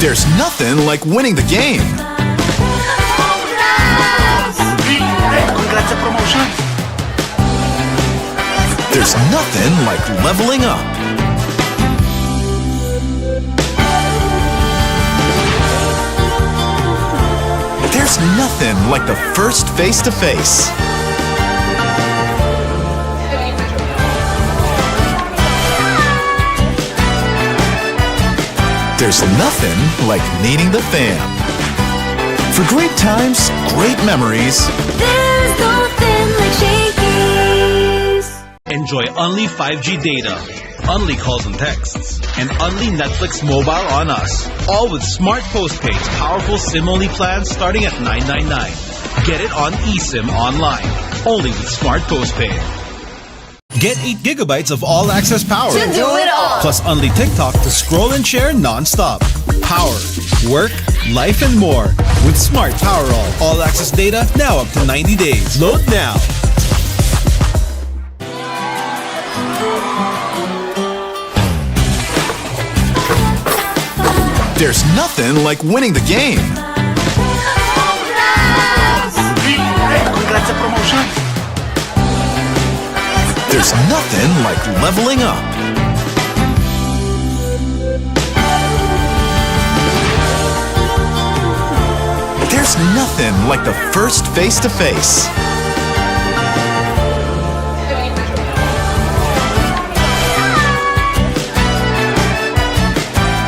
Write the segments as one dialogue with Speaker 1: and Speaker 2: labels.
Speaker 1: There's nothing like winning the game.
Speaker 2: Congrats sa promotion.
Speaker 1: There's nothing like leveling up. There's nothing like the first face-to-face. There's nothing like meeting the fam. For great times, great memories.
Speaker 3: There's nothing like Shakey's.
Speaker 4: Enjoy only 5G data, only calls and texts, and only Netflix mobile on us. All with Smart Postpaid's powerful SIM-only plans starting at $9.99. Get it on eSIM online, only with Smart Postpaid.
Speaker 1: Get 8 gigabytes of all-access power.
Speaker 3: To do it all.
Speaker 1: Plus only TikTok to scroll and share non-stop. Power, work, life, and more. With Smart Power all-access data now up to 90 days. Load now. There's nothing like winning the game.
Speaker 2: Congrats sa promotion.
Speaker 1: There's nothing like leveling up. There's nothing like the first face-to-face.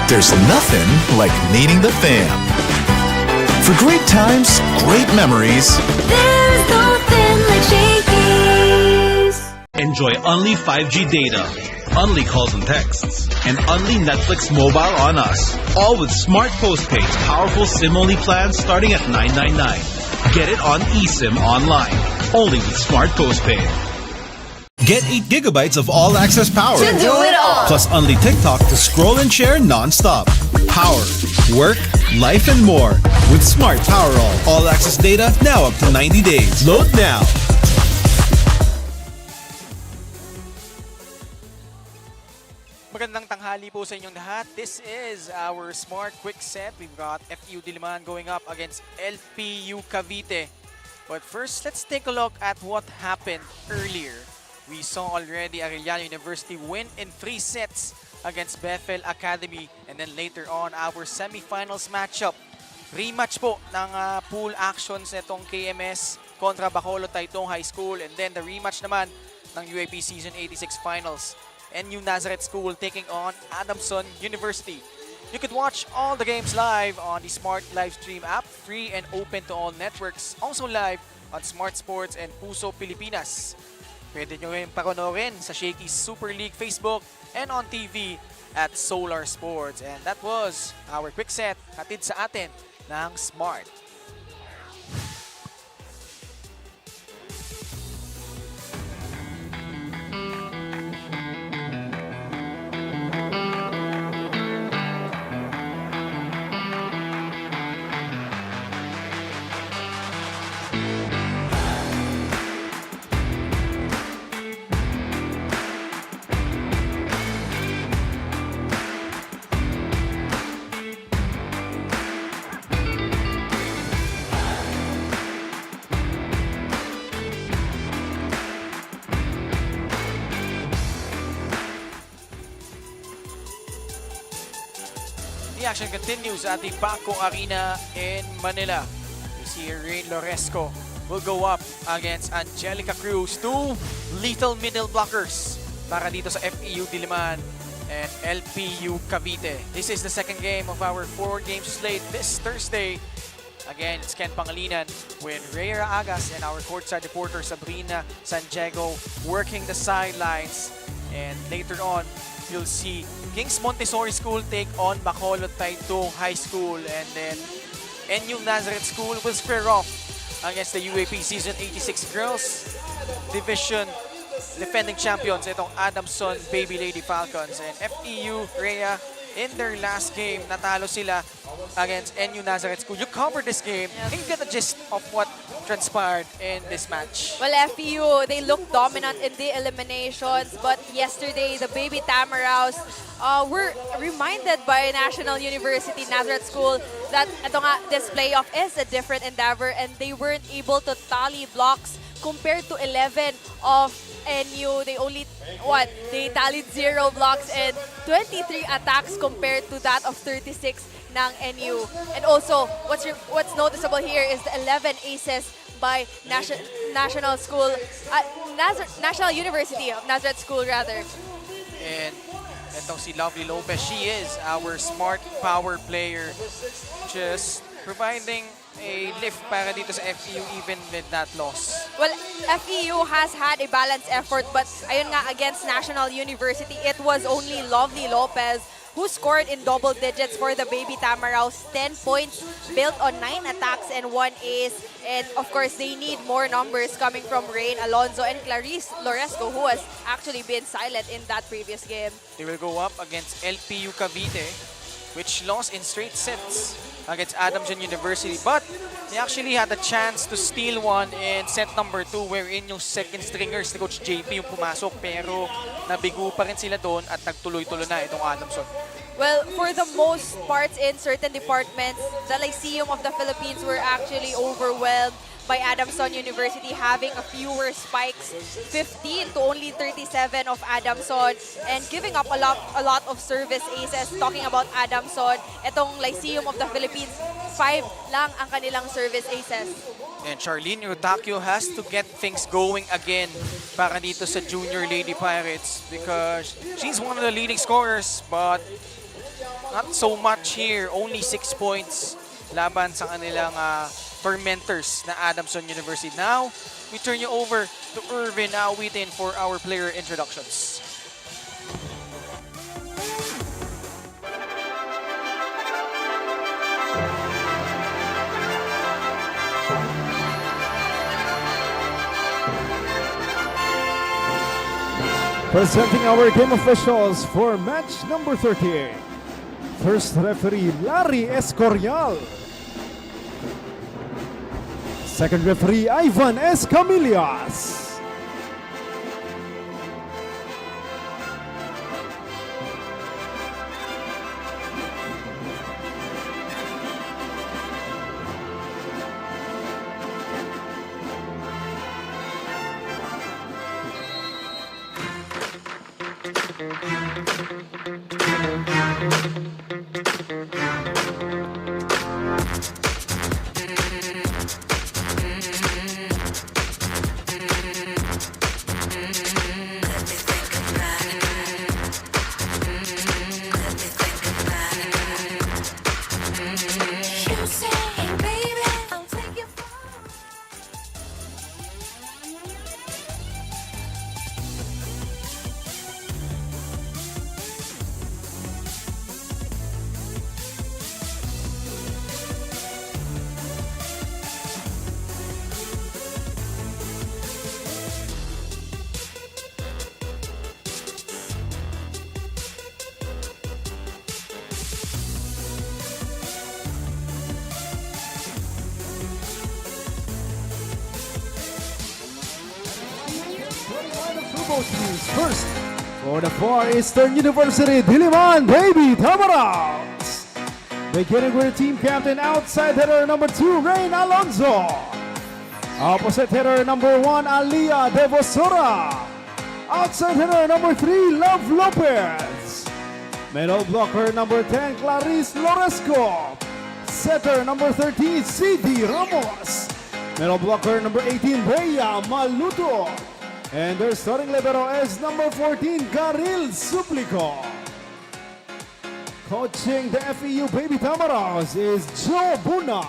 Speaker 1: There's nothing like meeting the fam. For great times, great memories.
Speaker 3: There's nothing like Shakey's.
Speaker 4: Enjoy only 5G data, only calls and texts, and only Netflix mobile on us. All with Smart Postpaid's powerful SIM-only plans starting at $9.99. Get it on eSIM online, only with Smart Postpaid.
Speaker 1: Get 8 gigabytes of all-access power.
Speaker 3: To do it all.
Speaker 1: Plus only TikTok to scroll and share non-stop. Power, work, life, and more. With Smart Power all-access data now up to 90 days. Load now.
Speaker 5: Magandang tanghali po sa inyong lahat. This is our Smart Quick Set. We've got FEU Diliman going up against LPU Cavite. But first, let's take a look at what happened earlier. We saw already Arellano University win in 3 sets against Bethel Academy. And then later on, our semifinals matchup. Rematch po ng pool actions nitong KMS kontra Bacolod Taytong High School. And then the rematch naman ng UAP Season 86 Finals. NU Nazareth School taking on Adamson University. You could watch all the games live on the Smart Livestream app, free and open to all networks. Also live on Smart Sports and Puso Pilipinas. Pwede nyo rin pakonoorin sa Shakey's Super League Facebook and on TV at Solar Sports. And that was our quick set hatid sa atin ng Smart. The action continues at the Paco Arena in Manila. We see Rain Loresco will go up against Angelica Cruz. 2 lethal middle blockers para dito sa FEU Diliman and LPU Cavite. This is the second game of our 4-game slate this Thursday. Again, it's Ken Pangalinan with Rhea Agas and our courtside reporter Sabrina Santiago working the sidelines. And later on, you'll see Kings Montessori School take on Bacolod Taytong High School, and then NU Nazareth School will square off against the UAP Season 86 Girls Division defending champions, itong Adamson Baby Lady Falcons. And FEU Rhea, in their last game, natalo sila against NU Nazareth School. You covered this game. Can you get the gist of what transpired in this match?
Speaker 2: Well, FEU, they look dominant in the eliminations, but yesterday, the Baby Tamaraws were reminded by National University Nazareth School that this playoff is a different endeavor, and they weren't able to tally blocks compared to 11 of NU. They tallied 0 blocks and 23 attacks compared to that of 36 ng NU. And also, what's noticeable here is the 11 aces by National University of Nazareth School rather.
Speaker 5: And itong si Lovely Lopez, she is our smart power player, just providing a lift para dito sa FEU even with that loss.
Speaker 2: Well, FEU has had a balanced effort, but ayun nga, against National University, it was only Lovely Lopez who scored in double digits for the Baby Tamaraws. 10 points built on 9 attacks and 1 ace. And of course, they need more numbers coming from Rain Alonzo and Clarice Loresco, who has actually been silent in that previous game.
Speaker 5: They will go up against LPU Cavite, which lost in straight sets against Adamson University. But they actually had a chance to steal one in set number 2, wherein yung second stringers ni Coach JP yung pumasok, pero nabigo pa rin sila doon at nagtuloy-tuloy na itong Adamson.
Speaker 2: Well, for the most parts in certain departments, the Lyceum of the Philippines were actually overwhelmed by Adamson University having a fewer spikes, 15 to only 37 of Adamson, and giving up a lot of service aces. Talking about Adamson, itong Lyceum of the Philippines, 5 lang ang kanilang service aces.
Speaker 5: And Charlene Eutakio has to get things going again para dito sa Junior Lady Pirates, because she's one of the leading scorers, but not so much here. Only 6 points laban sa kanilang tormentors na Adamson University. Now, we turn you over to Irvin Awitin for our player introductions.
Speaker 6: Presenting our game officials for match number 38. First referee, Larry Escorial. Second referee, Ivan Escamillas.
Speaker 3: You say, baby, I'll take you far.
Speaker 6: First, for the far Eastern University Diliman Baby Tamaraws. Beginning with team captain, outside hitter number 2, Rain Alonzo. Opposite hitter number 1, Alia Devosora. Outside hitter number 3, Love Lopez. Middle blocker number 10, Clarice Loresco. Setter number 13, CD Ramos. Middle blocker number 18, Bea Maluto. And their starting libero is number 14, Garil Suplico. Coaching the FEU Baby Tamaraws is Joe Buna.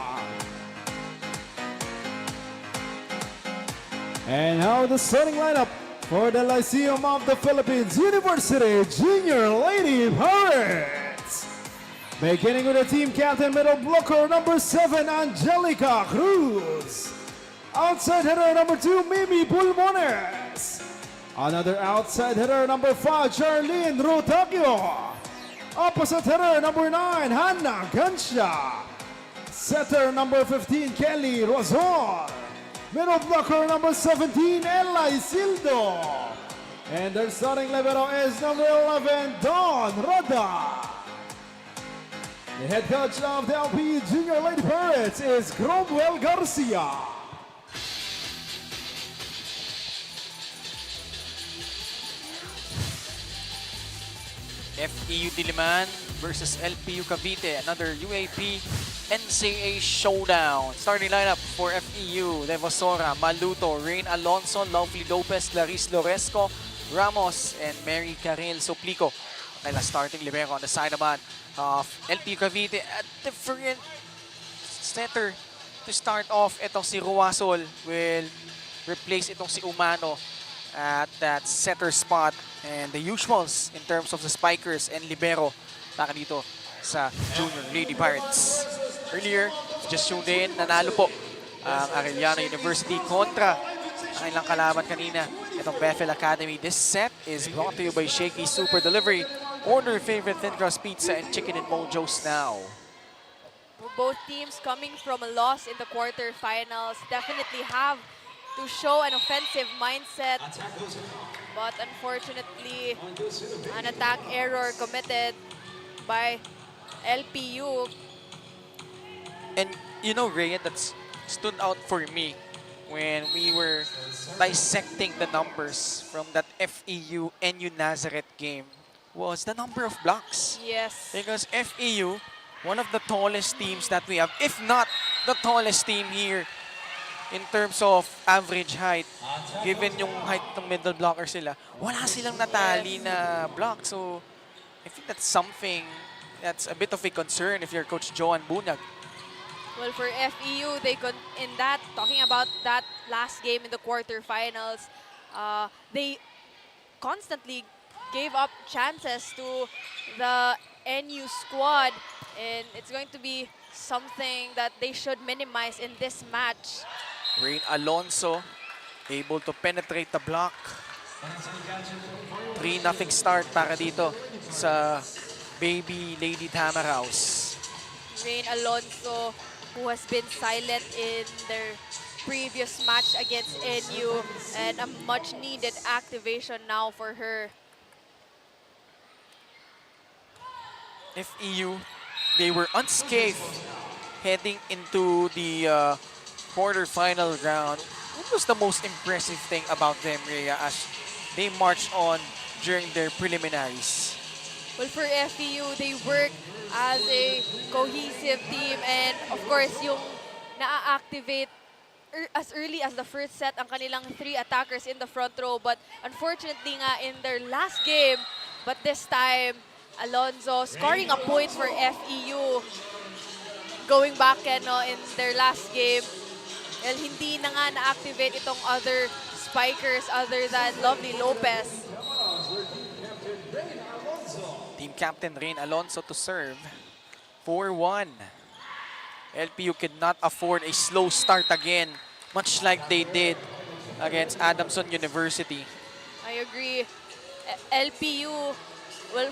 Speaker 6: And now the starting lineup for the Lyceum of the Philippines University Junior Lady Pirates. Beginning with the team captain, middle blocker number 7, Angelica Cruz. Outside hitter number 2, Mimi Pulmones. Another outside hitter number 5, Charlene Rotakio. Opposite hitter number 9, Hannah Gansha. Setter number 15, Kelly Rosor. Middle blocker number 17, Lyceum. And their starting libero is number 11, Don Rada. The head coach of the LP Junior Lady Pirates is Cromwell Garcia.
Speaker 5: FEU Diliman versus LPU Cavite, another UAP NCAA showdown. Starting lineup for FEU, Devosora, Maluto, Rain Alonso, Lovely Lopez, Laris Loresco, Ramos, and Mary Caril Soplico. Kaya starting libero on the side naman of LPU Cavite. A different setter to start off. Itong si Ruasol will replace itong si Umano at that setter spot, and the usuals in terms of the spikers and libero taka dito sa Junior Lady Pirates. Earlier, just tuned in, nanalo po ang Arellano University kontra ang ilang kalaban kanina, itong Bethel Academy. This set is brought to you by Shakey Super Delivery. Order your favorite thin crust pizza and chicken and mojos now.
Speaker 2: Both teams coming from a loss in the quarterfinals definitely have to show an offensive mindset, but unfortunately an attack error committed by LPU.
Speaker 5: And you know, Rhea, that's stood out for me when we were dissecting the numbers from that FEU NU Nazareth game was the number of blocks.
Speaker 2: Yes.
Speaker 5: Because FEU, one of the tallest teams that we have, if not the tallest team here in terms of average height, given yung height ng middle blocker sila, wala silang natali na block. So, I think that's something that's a bit of a concern if you're Coach Joan Bunyag.
Speaker 2: Well, for FEU, talking about that last game in the quarterfinals, they constantly gave up chances to the NU squad, and it's going to be something that they should minimize in this match.
Speaker 5: Rain Alonso able to penetrate the block. 3-0 start para dito sa Baby Lady Tamaraws.
Speaker 2: Rain Alonso, who has been silent in their previous match against NU, and a much-needed activation now for her.
Speaker 5: FEU, they were unscathed heading into the quarterfinal round. What was the most impressive thing about them, Rhea, as they marched on during their preliminaries?
Speaker 2: Well, for FEU, they work as a cohesive team, and of course, yung na-activate as early as the first set ang kanilang 3 attackers in the front row. But unfortunately nga, in their last game, but this time, Alonso scoring a point for FEU. Going back in their last game, well, hindi na nga na-activate itong other spikers other than Lovely Lopez.
Speaker 5: Team captain Rain Alonso to serve. 4-1. LPU could not afford a slow start again, much like they did against Adamson University.
Speaker 2: I agree. LPU, well,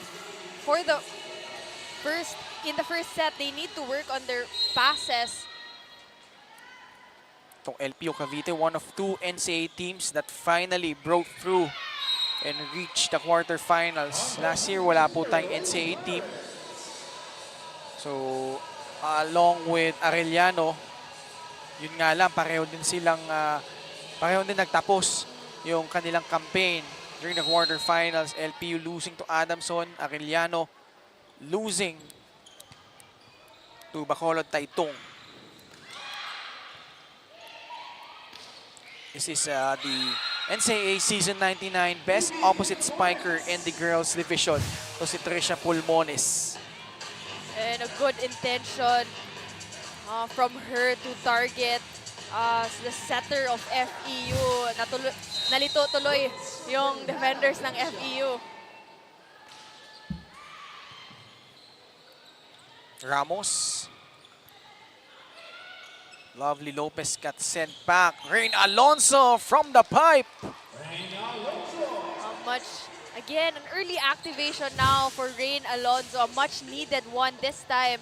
Speaker 2: in the first set, they need to work on their passes.
Speaker 5: Itong LPU Cavite, one of 2 NCAA teams that finally broke through and reached the quarterfinals. Last year, wala po tayong NCAA team. So, along with Arellano, yun nga lang, pareho din nagtapos yung kanilang campaign during the quarterfinals. LPU losing to Adamson, Arellano losing to Bacolod Taitung. This is the NCAA Season 99 Best Opposite Spiker in the Girls Division. So si Trisha Pulmones.
Speaker 2: And a good intention from her to target the setter of FEU. Nalito tuloy yung defenders ng FEU.
Speaker 5: Ramos. Lovely Lopez got sent back. Rain Alonso from the pipe.
Speaker 2: Again, an early activation now for Rain Alonso. A much needed one this time.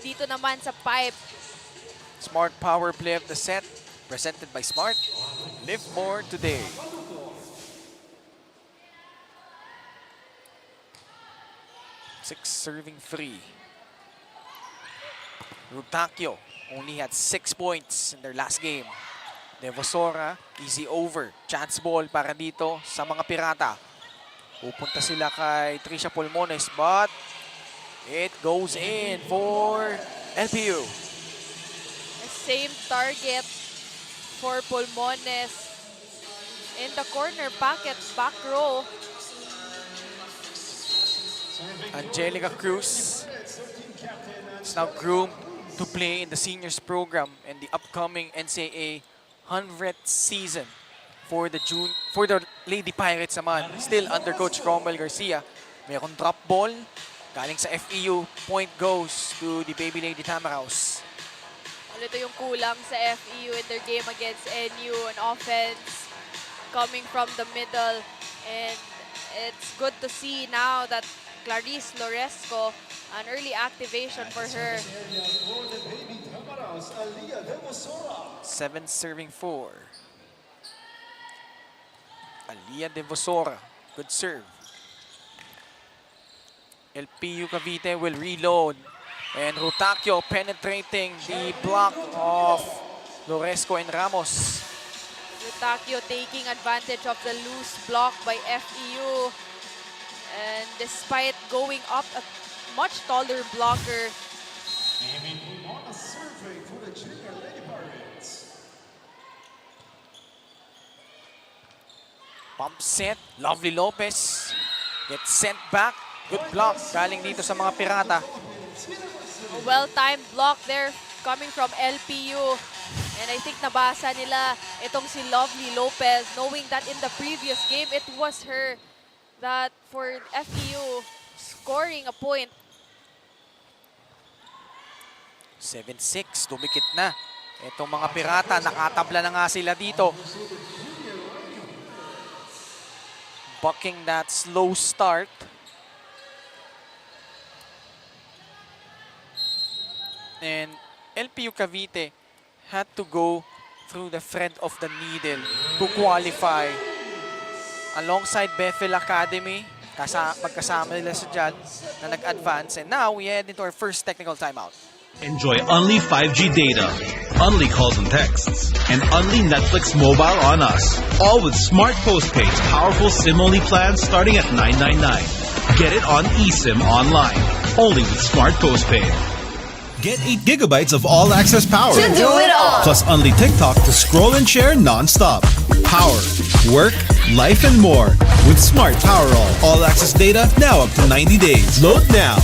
Speaker 2: Dito naman sa pipe.
Speaker 5: Smart power play of the set Presented by Smart. Live more today. Six serving free. Rutakyo only had 6 points in their last game. Devosora, easy over. Chance ball para dito sa mga Pirata. Pupunta sila kay Trisha Pulmones, but it goes in for LPU.
Speaker 2: Same target for Pulmones. In the corner pocket, back row.
Speaker 5: Angelica Cruz is now groomed to play in the seniors program in the upcoming NCAA 100th season for the Lady Pirates naman. Still under Coach Cromwell Garcia. Mayroong drop ball galing sa FEU. Point goes to the Baby Lady Tamaraws.
Speaker 2: Well, ito yung kulang sa FEU in their game against NU. An offense coming from the middle. And it's good to see now that Clarice Loresco, an early activation for her.
Speaker 5: 7 serving 4. Alia Devosora, good serve. LPU Cavite will reload. And Rutakyo penetrating the block of Loresco and Ramos.
Speaker 2: Rutakyo taking advantage of the loose block by FEU. And despite going up a much taller blocker,
Speaker 5: pump set, Lovely Lopez gets sent back. Good block galing dito sa mga Pirata.
Speaker 2: a well-timed block there coming from LPU. And I think nabasa nila itong si Lovely Lopez, knowing that in the previous game, it was her that for FEU scoring a point.
Speaker 5: 7-6, dumikit na. Itong mga Pirata, nakatabla na nga sila dito. Bucking that slow start. And LPU Cavite had to go through the thread of the needle to qualify. Alongside Bethel Academy, magkasama nila sa dyan na nag-advance. And now we head into our first technical timeout.
Speaker 4: Enjoy only 5G data, only calls and texts, and only Netflix mobile on us. All with Smart Postpaid's powerful SIM-only plans starting at $9.99. Get it on eSIM online, only with Smart Postpaid.
Speaker 1: Get 8 gigabytes of all-access power.
Speaker 3: To do it all.
Speaker 1: Plus only TikTok to scroll and share non-stop. Power, work, life, and more. With Smart Power all-access data now up to 90 days. Load now.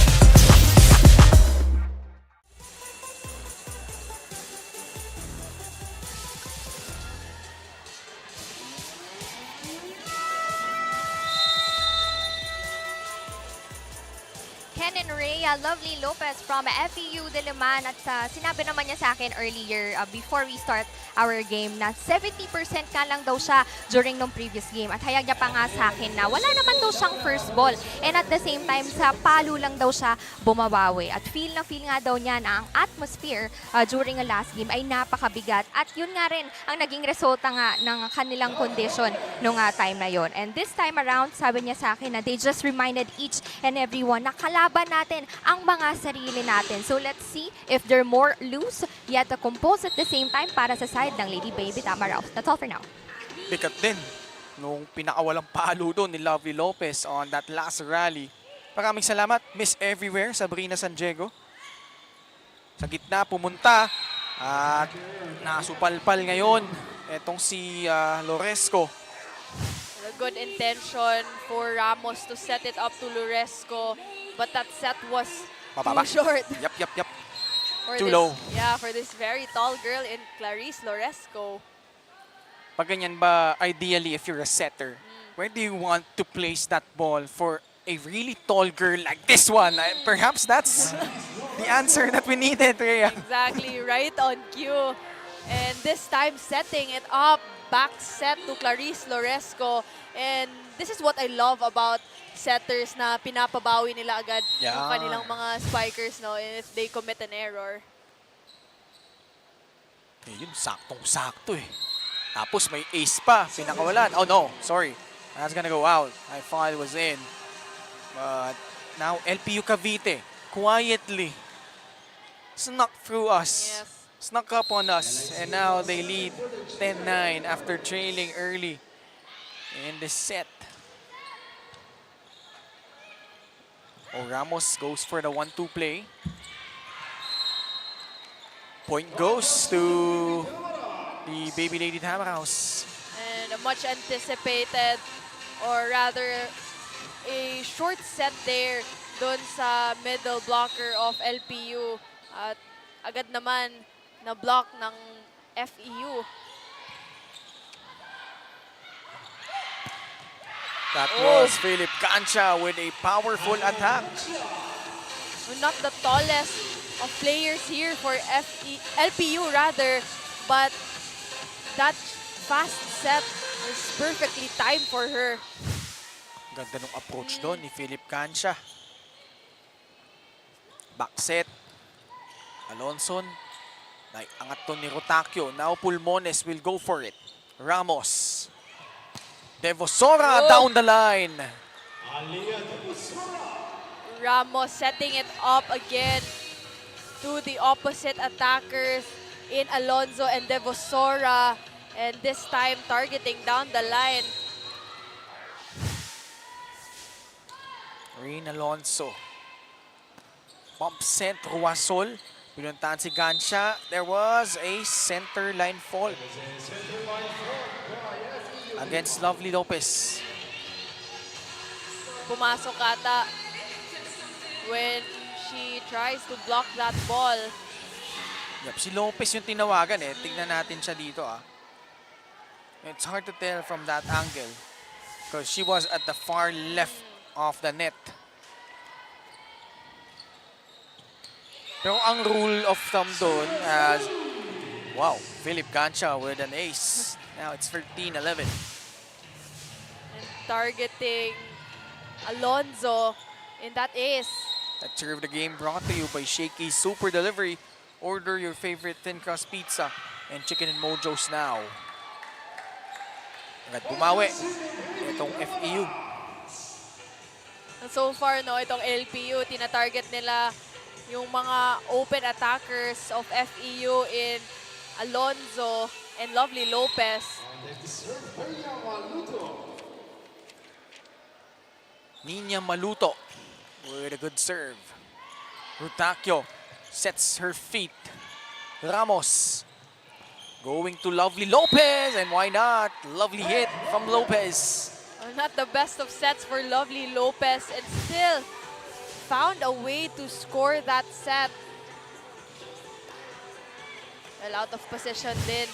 Speaker 7: Lovely Lopez from FEU Diliman at sinabi naman niya sa akin earlier before we start our game na 70% ka lang daw siya during nung previous game at hayag niya pa nga sa akin na wala naman daw siyang first ball and at the same time sa palo lang daw siya bumabawi at feel nga daw niya na ang atmosphere during the last game ay napakabigat at yun nga rin ang naging resulta nga ng kanilang condition nung time na yon. And this time around sabi niya sa akin na they just reminded each and everyone na kalaban natin ang mga sarili natin. So let's see if they're more loose yet composed at the same time para sa side ng Lady Baby Tamaraws. That's all for now.
Speaker 5: Bigat din nung pinakawalang palo doon ni Lovely Lopez on that last rally. Maraming salamat, Miss Everywhere, Sabrina San Diego. Sa gitna pumunta at nasupalpal ngayon etong si Loresco.
Speaker 2: A good intention for Ramos to set it up to Loresco. But that set was
Speaker 5: Mababa.
Speaker 2: too short.
Speaker 5: Yep.
Speaker 2: For
Speaker 5: Too
Speaker 2: this,
Speaker 5: low.
Speaker 2: Yeah, for this very tall girl in Clarice Loresco.
Speaker 5: Pag ganyan ba, ideally, if you're a setter, where do you want to place that ball for a really tall girl like this one? Perhaps that's the answer that we needed, Rhea.
Speaker 2: Exactly, right on cue. And this time, setting it up, back set to Clarice Loresco. And this is what I love about setters na pinapabawi nila agad
Speaker 5: Yeah.
Speaker 2: yung kanilang mga spikers, no, if they commit an error.
Speaker 5: Yun, saktong-sakto eh. Tapos may ace pa, pinakawalan. Oh no, sorry. That's gonna go out. I thought it was in. But now LPU Cavite quietly snuck through us.
Speaker 2: Yes.
Speaker 5: Snuck up on us. And now they lead 10-9 after trailing early in the set. Oh, Ramos goes for the 1-2 play. Point goes to the Baby Lady Tamaraos.
Speaker 2: And a much anticipated, or rather a short set there doon sa middle blocker of LPU. At agad naman na block ng FEU.
Speaker 5: That was Philip Cancha with a powerful attack.
Speaker 2: Not the tallest of players here for LPU rather, but that fast set is perfectly timed for her.
Speaker 5: Ganda ng approach doon ni Philip Cancha. Back set. Alonson. Naiangat to ni Rotakio. Now Pulmones will go for it. Ramos. Devosora down the line.
Speaker 2: Ramos setting it up again to the opposite attackers in Alonso and Devosora, and this time targeting down the line.
Speaker 5: Rain Alonso. Bump sent Ruasol. Pinuntahan si Gansha. There was a center line fault against Lovely Lopez.
Speaker 2: Pumasok ata when she tries to block that ball.
Speaker 5: Yep, si Lopez yung tinawagan eh. Tingnan natin siya dito ah. It's hard to tell from that angle because she was at the far left of the net. Pero ang rule of thumb doon as, wow, Philip Gansha with an ace. Now it's 13-11.
Speaker 2: And targeting Alonso in that ace.
Speaker 5: That serve the game brought to you by Shakey Super Delivery. Order your favorite thin crust pizza and chicken and mojos now. Agad bumawi itong FEU.
Speaker 2: And so far, no, itong LPU, tina-target nila yung mga open attackers of FEU in Alonso and Lovely Lopez.
Speaker 5: Nina Maluto with a good serve. Rutakio sets her feet. Ramos going to Lovely Lopez, and why not? Lovely hit from Lopez.
Speaker 2: Well, not the best of sets for Lovely Lopez, and still found a way to score that set. Well, out of position din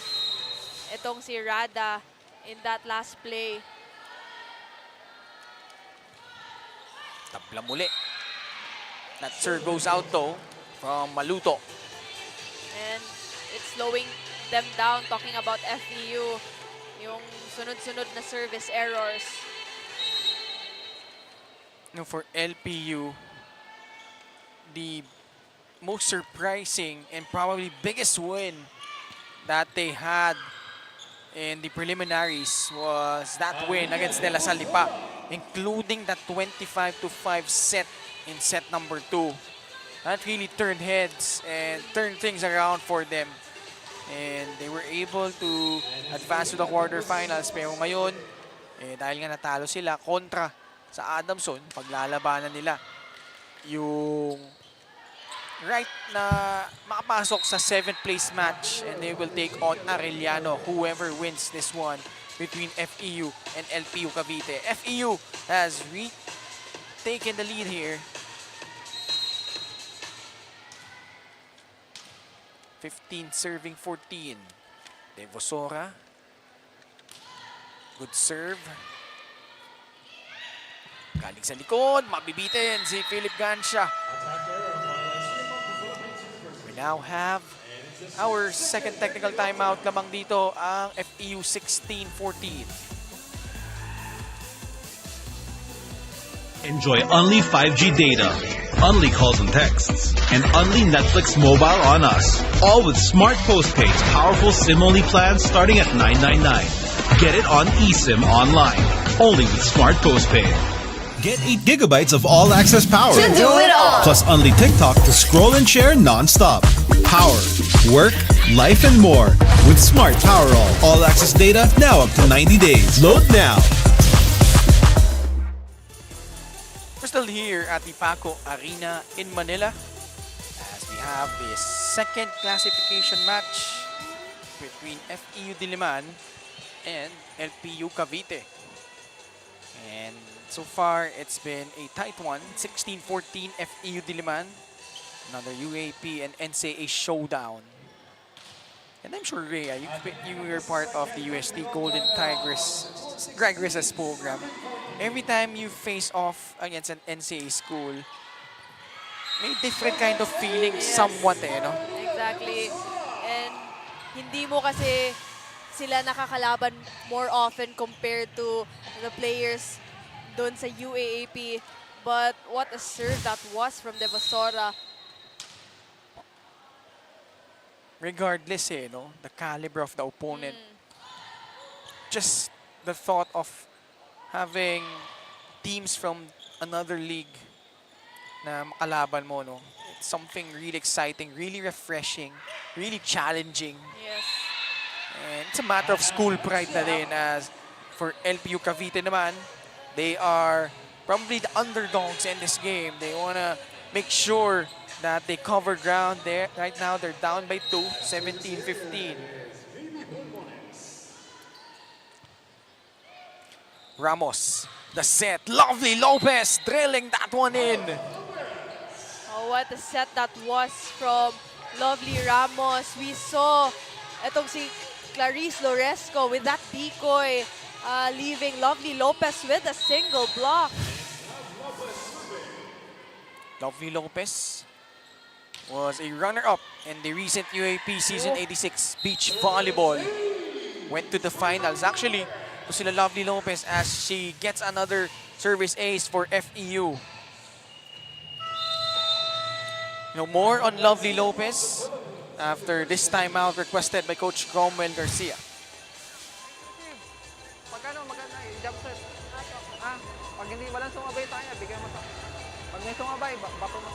Speaker 2: itong si Rada in that last play.
Speaker 5: Tabla muli. That serve goes out though from Maluto.
Speaker 2: And it's slowing them down, talking about FEU, yung sunod-sunod na service errors.
Speaker 5: No, for LPU, the most surprising and probably biggest win that they had in the preliminaries was that win against De La Salle pa, including that 25-5 set in set number 2. That really turned heads and turned things around for them. And they were able to advance to the quarterfinals. Pero ngayon, dahil nga natalo sila kontra sa Adamson, paglalabanan nila yung right na makapasok sa 7th place match, and they will take on Arellano, whoever wins this one between FEU and LPU Cavite. FEU has taken the lead here. 15 serving 14. Devosora. Good serve. Galing sa likod, mabibitin si Philip Gansha. We now have our second technical timeout lamang dito, ang FEU 16-14.
Speaker 4: Enjoy only 5G data, only calls and texts, and only Netflix mobile on us. All with Smart Postpaid's powerful SIM-only plans starting at $9.99. Get it on eSIM online, only with Smart Postpaid.
Speaker 1: Get 8 gigabytes of all-access power.
Speaker 3: To do it all.
Speaker 1: Plus only TikTok to scroll and share non-stop. Power, work, life, and more with Smart Power All access data now up to 90 days. Load now.
Speaker 5: We're still here at the Paco Arena in Manila as we have the second classification match between FEU Diliman and LPU Cavite. And so far, it's been a tight one, 16-14 FEU Diliman. Another UAP and NCAA showdown. And I'm sure, Rhea, you were part of the UST Golden Tigresses program. Every time you face off against an NCAA school, may different kind of feeling somewhat no?
Speaker 2: Exactly. And hindi mo kasi sila nakakalaban more often compared to the players doon sa UAAP. But what a serve that was from Devasora.
Speaker 5: Regardless, no, the caliber of the opponent, just the thought of having teams from another league na makalaban mo, no, it's something really exciting, really refreshing, really challenging.
Speaker 2: Yes.
Speaker 5: And it's a matter of school pride na din, as for LPU Cavite naman, they are probably the underdogs in this game. They want to make sure that they cover ground there. Right now, they're down by 2, 17-15. Ramos, the set. Lovely Lopez drilling that one in.
Speaker 2: Oh, what a set that was from Lovely Ramos. We saw itong si Clarice Loresco with that decoy, leaving Lovely Lopez with a single block.
Speaker 5: Lovely Lopez was a runner-up in the recent UAP Season 86 Beach Volleyball. Went to the finals. Actually, to sila Lovely Lopez as she gets another service ace for FEU. More on Lovely Lopez after this timeout requested by Coach Cromwell Garcia.
Speaker 8: Magkano jump set? Pag hindi walang sumabay tayo, bigay mo sa. Pag may sumabay, bato mo.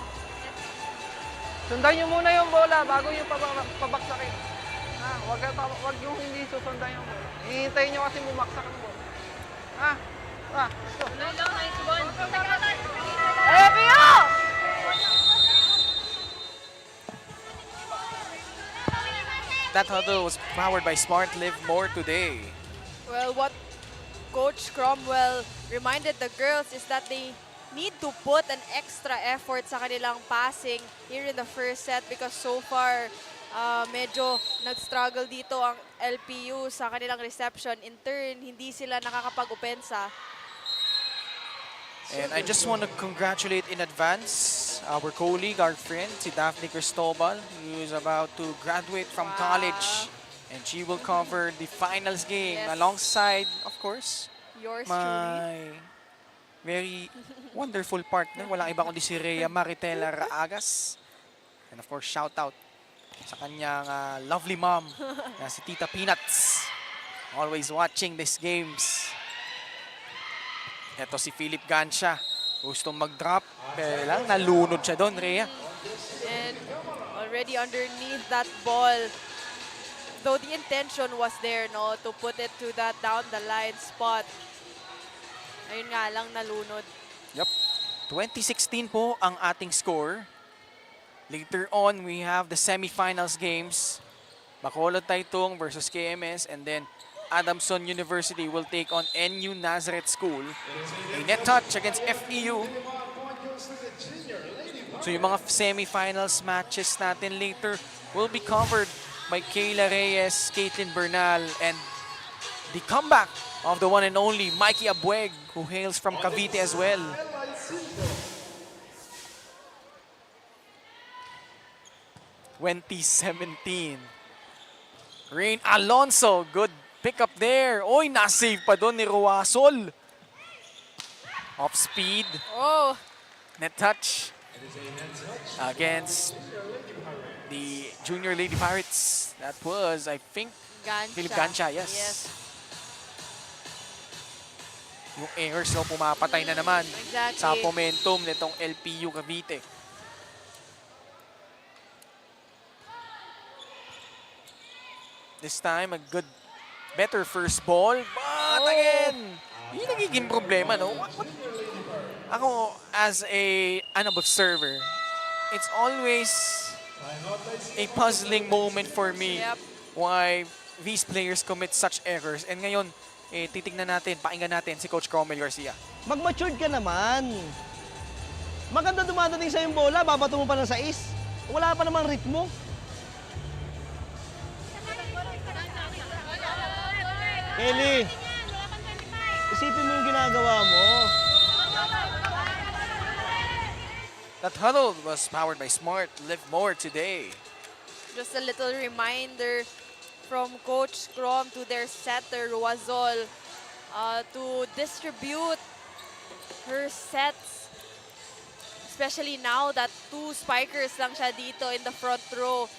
Speaker 8: Sundan nyo muna yung bola bago yung pabaksakin. Wag yung hindi susundan yung bola. Hihintayin nyo kasi bumaksak ang bola.
Speaker 5: That huddle was powered by Smart Live More today.
Speaker 2: Well, what Coach Cromwell reminded the girls is that they need to put an extra effort sa kanilang passing here in the first set because so far, medyo nag-struggle dito ang LPU sa kanilang reception. In turn, hindi sila nakakapag-opensa.
Speaker 5: And I just want to congratulate in advance our colleague, our friend, si Daphne Cristobal, who is about to graduate from college. And she will cover the finals game alongside, of course,
Speaker 2: Yours
Speaker 5: my very wonderful partner. Walang iba kundi si Rhea Maritela Raagas. And of course, shout out sa kanyang lovely mom na si Tita Peanuts. Always watching these games. Ito si Philip Gansha. Gustong mag-drop. Pero lang, nalunod siya doon, Rhea.
Speaker 2: And already underneath that ball, though the intention was there, no, to put it to that down the line spot. Ayun nga lang, nalunod.
Speaker 5: Yep. 2016 po ang ating score. Later on, we have the semifinals games. Bacolod Taytong versus KMS, and then Adamson University will take on NU Nazareth School. A net touch against FEU. So yung mga semifinals matches natin later will be covered by Kayla Reyes, Caitlin Bernal, and the comeback of the one and only Mikey Abueg, who hails from Cavite as well. (2017) Rain Alonso, good pick up there. Oy, nasave pa doon ni Roasol. Off speed.
Speaker 2: Oh,
Speaker 5: Net touch against the Junior Lady Pirates. That was, I think,
Speaker 2: Gansha.
Speaker 5: Philip Gansha, yes. Yung errors no, pumapatay na naman
Speaker 2: Exactly.
Speaker 5: sa momentum nitong LPU Cavite. This time, a good, better first ball. But again, yun yung nagiging problema, no? Ako, as an observer, it's always a puzzling moment for me
Speaker 2: Yep.
Speaker 5: why these players commit such errors. And ngayon, titignan natin, pakinggan natin si Coach Cromwell Garcia.
Speaker 9: Mag-matured ka naman. Maganda dumadating sa yung bola, babato mo pa ng sais. Wala pa namang ritmo. Kelly, isipin mo yung ginagawa mo.
Speaker 5: That huddle was powered by Smart. Live more today.
Speaker 2: Just a little reminder from Coach Crom to their setter, Ruazol, to distribute her sets. Especially now that 2 spikers lang siya dito in the front row.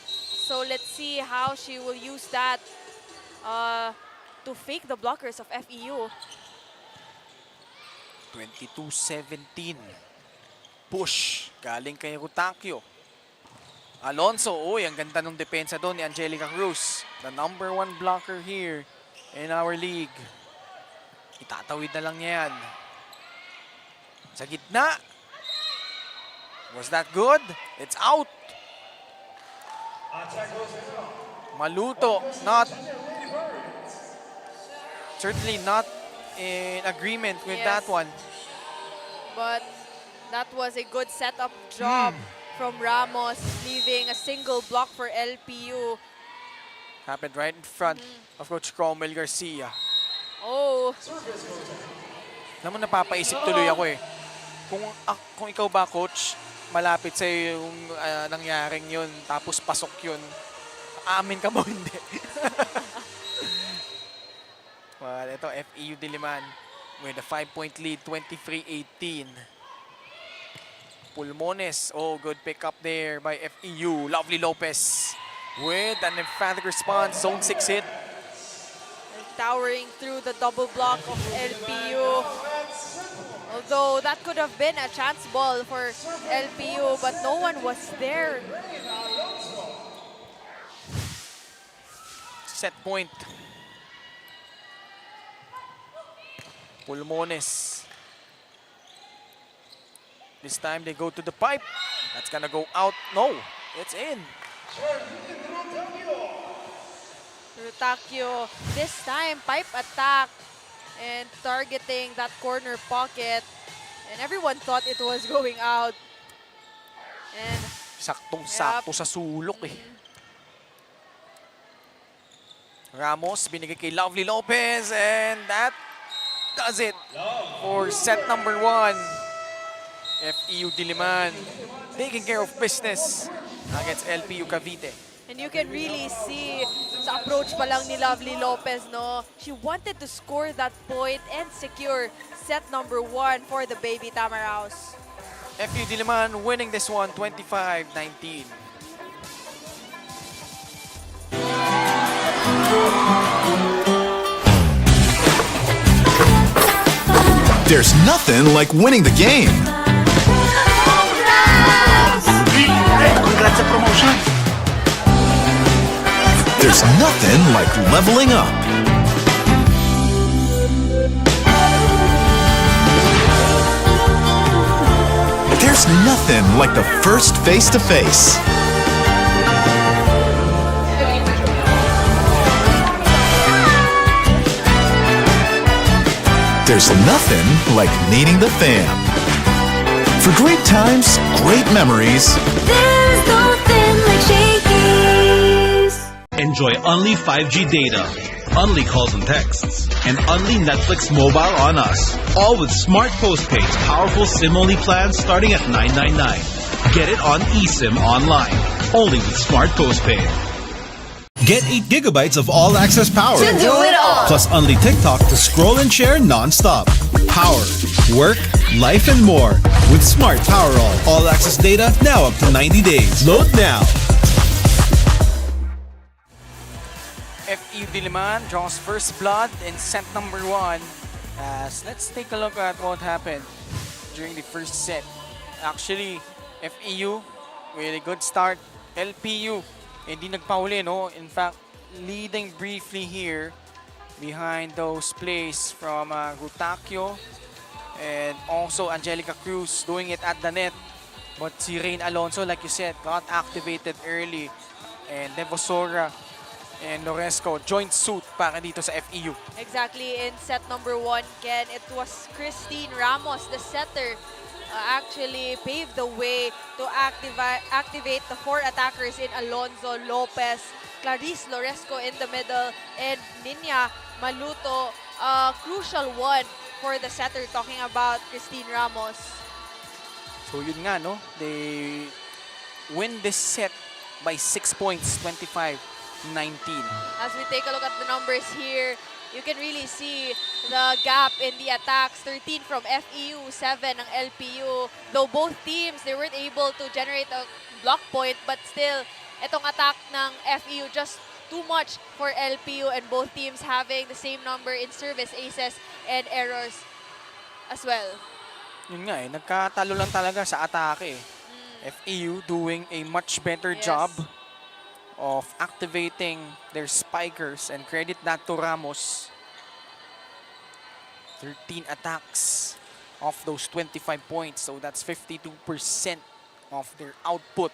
Speaker 2: So let's see how she will use that to fake the blockers of FEU.
Speaker 5: 22-17. Push. Galing kay Rutakyo. Alonso. Uy, ang ganda ng depensa doon ni Angelica Cruz. The #1 blocker here in our league. Itatawid na lang niya yan. Sa gitna. Was that good? It's out. Maluto. Certainly not in agreement with that one.
Speaker 2: But that was a good setup job from Ramos, leaving a single block for LPU.
Speaker 5: Happened right in front of Coach Cromwell Garcia.
Speaker 2: Oh,
Speaker 5: Naman napapaisip tuloy ako eh. Kung ikaw ba, Coach, malapit sa yung nangyaring yun, tapos pasok yun, aamin ka mo hindi. Well, ito, FEU Diliman with a 5-point lead, 23-18. Pulmones, oh, good pickup there by FEU. Lovely Lopez with an emphatic response, zone 6 hit.
Speaker 2: towering through the double block of LPU. Although that could have been a chance ball for LPU, but no one was there.
Speaker 5: Set point. Pulmones. This time they go to the pipe. That's gonna go out. No, it's in.
Speaker 2: Rutakyo, this time pipe attack and targeting that corner pocket. And everyone thought it was going out. And
Speaker 5: Saktong-sakto sa sulok eh. Ramos, binigay kay Lovely Lopez, and that does it for set number 1. FEU Diliman taking care of business against LPU Cavite.
Speaker 2: And you can really see sa approach pa lang ni Lovely Lopez, no? She wanted to score that point and secure set number 1 for the Baby Tamaraws.
Speaker 5: FEU Diliman winning this one 25-19.
Speaker 1: There's nothing like winning the game.
Speaker 4: Congrats sa promotion.
Speaker 1: There's nothing like leveling up. There's nothing like the first face-to-face. There's nothing like meeting the fam. For great times, great memories.
Speaker 3: There's nothing like Shakey's.
Speaker 4: Enjoy only 5G data, only calls and texts, and only Netflix mobile on us. All with smart postpaid's powerful SIM-only plans starting at $9.99. Get it on eSIM online, only with smart postpaid.
Speaker 1: Get 8 gigabytes of all-access power.
Speaker 3: To do it all.
Speaker 1: Plus only TikTok to scroll and share non-stop. Power, work, life, and more with Smart Powerall. All access data now up to 90 days. Load now.
Speaker 5: FEU Diliman draws first blood in set number 1. As let's take a look at what happened during the first set. Actually, FEU, really good start. LPU, hindi nagpauli, no? In fact, leading briefly here behind those plays from Rutakyo and also Angelica Cruz doing it at the net. But si Rain Alonso, like you said, got activated early. And Devosora and Loresco joint suit para dito sa FEU.
Speaker 2: Exactly, in set number 1, Ken, it was Christine Ramos, the setter, actually paved the way to activate the 4 attackers in Alonso, Lopez, Clarice Loresco in the middle, and Ninya Maluto. Crucial one for the setter, talking about Christine Ramos.
Speaker 5: So yun nga, no? They win this set by 6 points, 25-19.
Speaker 2: As we take a look at the numbers here, you can really see the gap in the attacks. 13 from FEU, 7 ng LPU. Though both teams, they weren't able to generate a block point, but still, itong attack ng FEU just too much for LPU, and both teams having the same number in service aces and errors as well.
Speaker 5: Yun nga eh, nagkatalo lang talaga sa atake eh. FEU doing a much better job of activating their spikers, and credit that to Ramos. 13 attacks of those 25 points, so that's 52% of their output.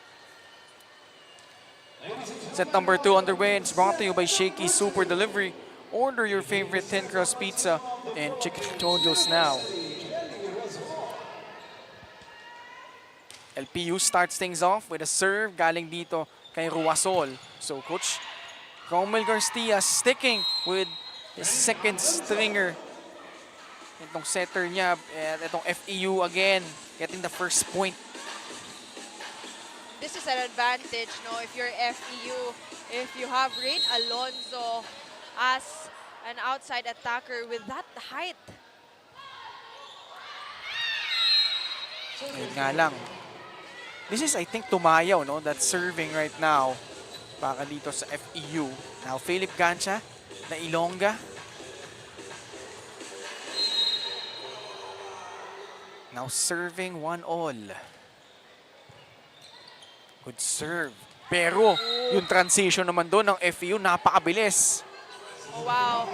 Speaker 5: Set number 2 underway, and it's brought to you by Shakey Super Delivery. Order your favorite thin crust pizza and chicken chojos now. LPU starts things off with a serve galing dito kay Ruasol. So Coach Romel Garcia sticking with his second stringer. Itong setter niya, at itong FEU again, getting the first point.
Speaker 2: This is an advantage, no? If you're FEU, if you have Rain Alonso as an outside attacker with that height.
Speaker 5: Ayun nga lang. This is, I think, Tumayaw, no? That's serving right now para dito sa FEU. Now, Philip Gancha na Ilongga. Now serving 1-all. Good serve. Pero, yung transition naman doon ng FEU, napakabilis.
Speaker 2: Oh, wow.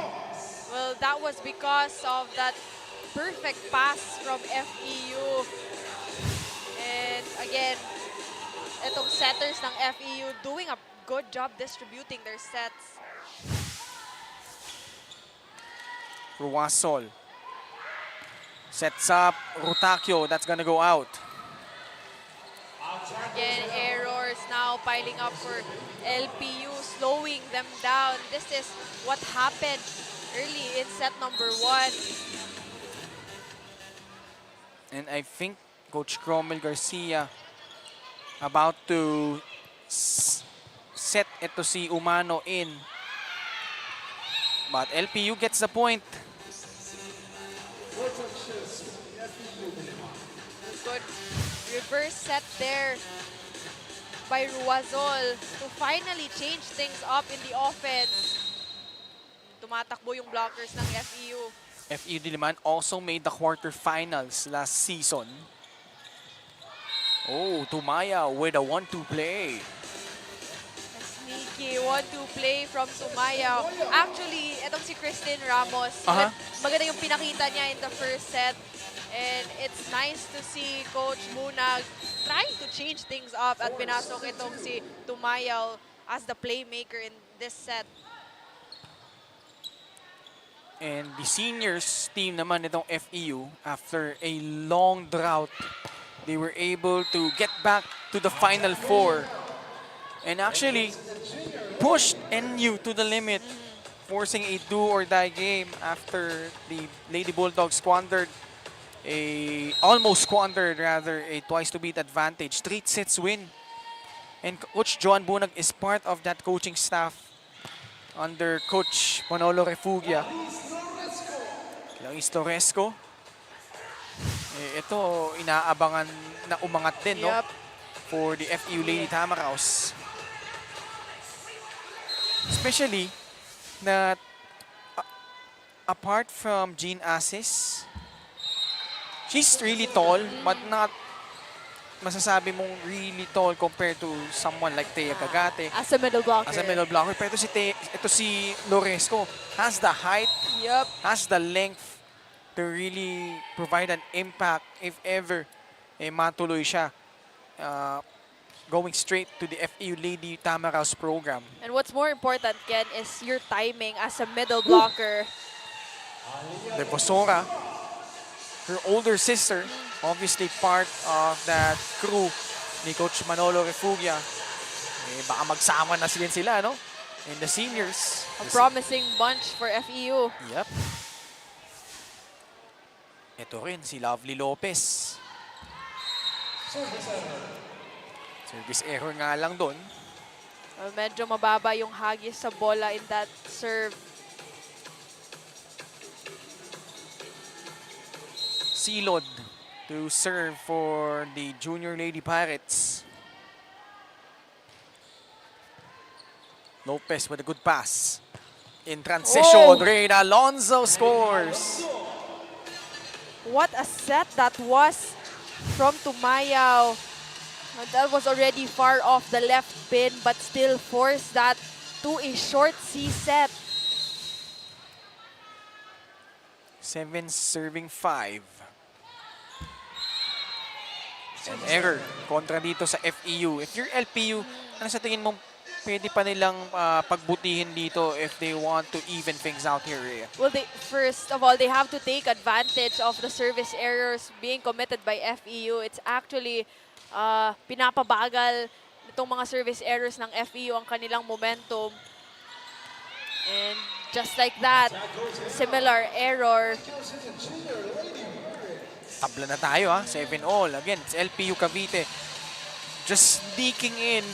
Speaker 2: Well, that was because of that perfect pass from FEU. And again, itong setters ng FEU doing a good job distributing their sets.
Speaker 5: Ruasol sets up Rutakyo. That's gonna go out.
Speaker 2: Again, errors now piling up for LPU, slowing them down. This is what happened early in set number 1.
Speaker 5: And I think Coach Cromwell Garcia about to set ito si Umano in. But LPU gets the point.
Speaker 2: Good reverse set there by Ruazol to finally change things up in the offense. Tumatakbo yung blockers ng FEU.
Speaker 5: FEU Diliman also made the quarterfinals last season. Oh, Tumaya with a 1-2 play.
Speaker 2: A sneaky 1-2 play from Tumaya. Actually, etong si Christine Ramos, maganda yung pinakita niya in the first set. And it's nice to see Coach Munag trying to change things up at pinasok itong si Tumayaw as the playmaker in this set.
Speaker 5: And the seniors team naman itong FEU, after a long drought, they were able to get back to the Final Four and actually pushed NU to the limit, forcing a do-or-die game after the Lady Bulldogs almost squandered a twice-to-beat advantage. 3 sets win. And Coach Joan Bunag is part of that coaching staff under Coach Manolo Refugia. Clarice Torresco. Ito, inaabangan na umangat din, no?
Speaker 2: Yep.
Speaker 5: For the FEU Lady Tamaraws. Especially that apart from Jean Assis, she's really tall, but not masasabi mong really tall compared to someone like Thea Gagate.
Speaker 2: As a middle blocker.
Speaker 5: As a middle blocker. Pero ito si Loresco has the height,
Speaker 2: Yep.
Speaker 5: has the length to really provide an impact if ever matuloy siya going straight to the FEU Lady Tamaraws program.
Speaker 2: And what's more important, Ken, is your timing as a middle blocker.
Speaker 5: De Bosora, her older sister, obviously part of that crew ni Coach Manolo Refugia. Baka magsama na sila, no? And the seniors.
Speaker 2: A promising bunch for FEU.
Speaker 5: Yep. Ito rin, si Lovely Lopez. Service error nga lang doon.
Speaker 2: Medyo mababa yung hagis sa bola in that serve.
Speaker 5: Silod to serve for the Junior Lady Pirates. Lopez with a good pass. In transition, Reyna Alonzo scores.
Speaker 2: What a set that was from Tumayaw. That was already far off the left pin, but still forced that to a short C set.
Speaker 5: 7 serving 5. An error kontra dito sa FEU. If you're LPU, ano sa tingin mo pwede pa nilang pagbutihin dito if they want to even things out here, Rhea?
Speaker 2: Well, first of all, they have to take advantage of the service errors being committed by FEU. It's actually pinapabagal itong mga service errors ng FEU ang kanilang momentum. And just like that, similar error.
Speaker 5: Tabla na tayo, 7-all. Again, it's LPU Cavite. Just sneaking in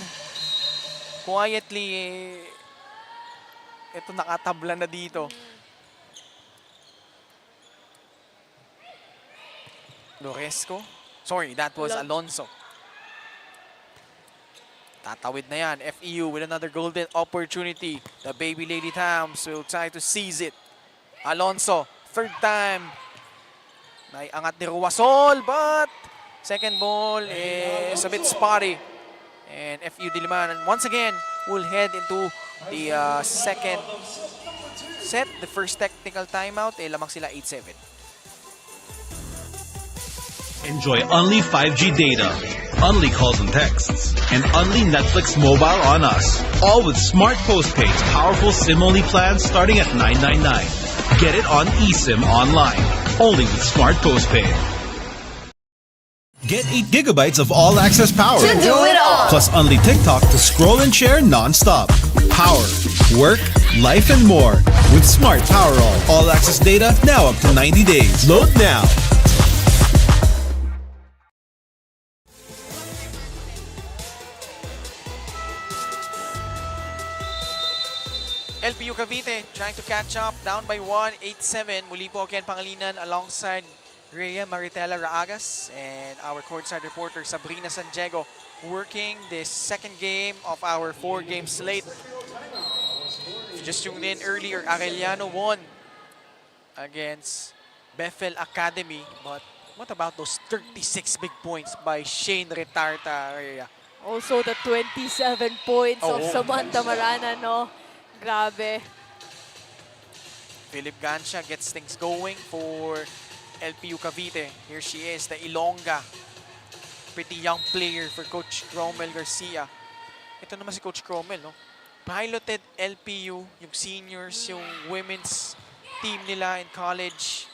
Speaker 5: quietly. Ito nakatabla na dito. Loresco. Sorry, that was Alonso. Tatawid na yan. FEU with another golden opportunity. The Baby Lady Tams will try to seize it. Alonso, third time. Naiangat ni Ruasol, but second ball is a bit spotty. And FEU Diliman, and once again, will head into the second set. The first technical timeout, lamang sila 8-7.
Speaker 4: Enjoy only 5G data, only calls and texts, and only Netflix mobile on us. All with smart postpaid, powerful SIM-only plans starting at $9.99. Get it on eSIM online, only with smart postpaid.
Speaker 1: Get 8 gigabytes of all-access power.
Speaker 3: To do it all.
Speaker 1: Plus only TikTok to scroll and share non-stop. Power, work, life, and more. With Smart Power all-access data now up to 90 days. Load now.
Speaker 5: LPU Cavite trying to catch up, down by 1, 8-7. Muli po Ken Pangilinan alongside Rhea Maritela Raagas and our courtside reporter Sabrina San Diego working this second game of our 4-game slate. Just tuned in earlier, Arellano won against Bethel Academy. But what about those 36 big points by Shane Retarta, Rhea?
Speaker 2: Also the 27 points of Samantha Marana, no? Grabe.
Speaker 5: Philip Gancia gets things going for LPU Cavite. Here she is, the Ilongga. Pretty young player for Coach Cromwell Garcia. Ito naman si Coach Cromwell, no? Piloted LPU, yung seniors, yung women's team nila in college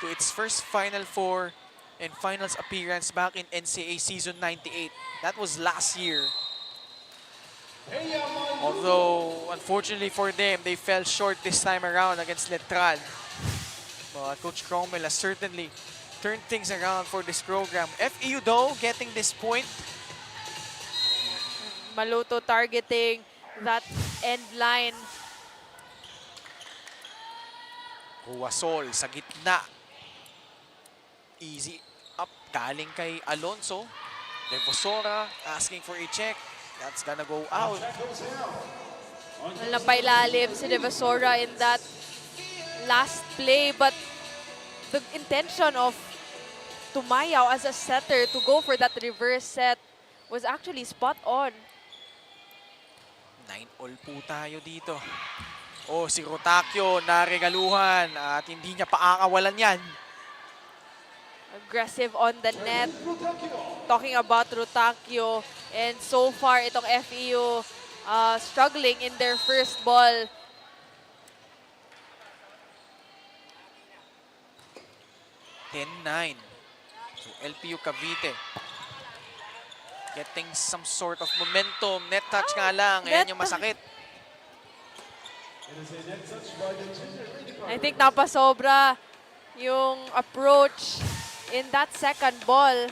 Speaker 5: to its first Final Four and finals appearance back in NCAA season 98. That was last year. Although, unfortunately for them, they fell short this time around against Letral. But Coach Cromwell has certainly turned things around for this program. FEU, though, getting this point.
Speaker 2: Maluto targeting that end line.
Speaker 5: Ruasol sa gitna. Easy Up, galing kay Alonso. Devosora asking for a check. That's gonna go out.
Speaker 2: Napailalim si Devasora in that last play, but the intention of Tumayaw as a setter to go for that reverse set was actually spot on.
Speaker 5: 9-all po tayo dito. Oh, si Rotakyo naregaluhan at hindi niya paakawalan yan.
Speaker 2: Aggressive on the net. Talking about Rotakyo, and so far itong FEU struggling in their first ball.
Speaker 5: (10-9). So LPU Cavite getting some sort of momentum. Net touch nga lang. Ayan yung masakit.
Speaker 2: I think napasobra yung approach in that second ball.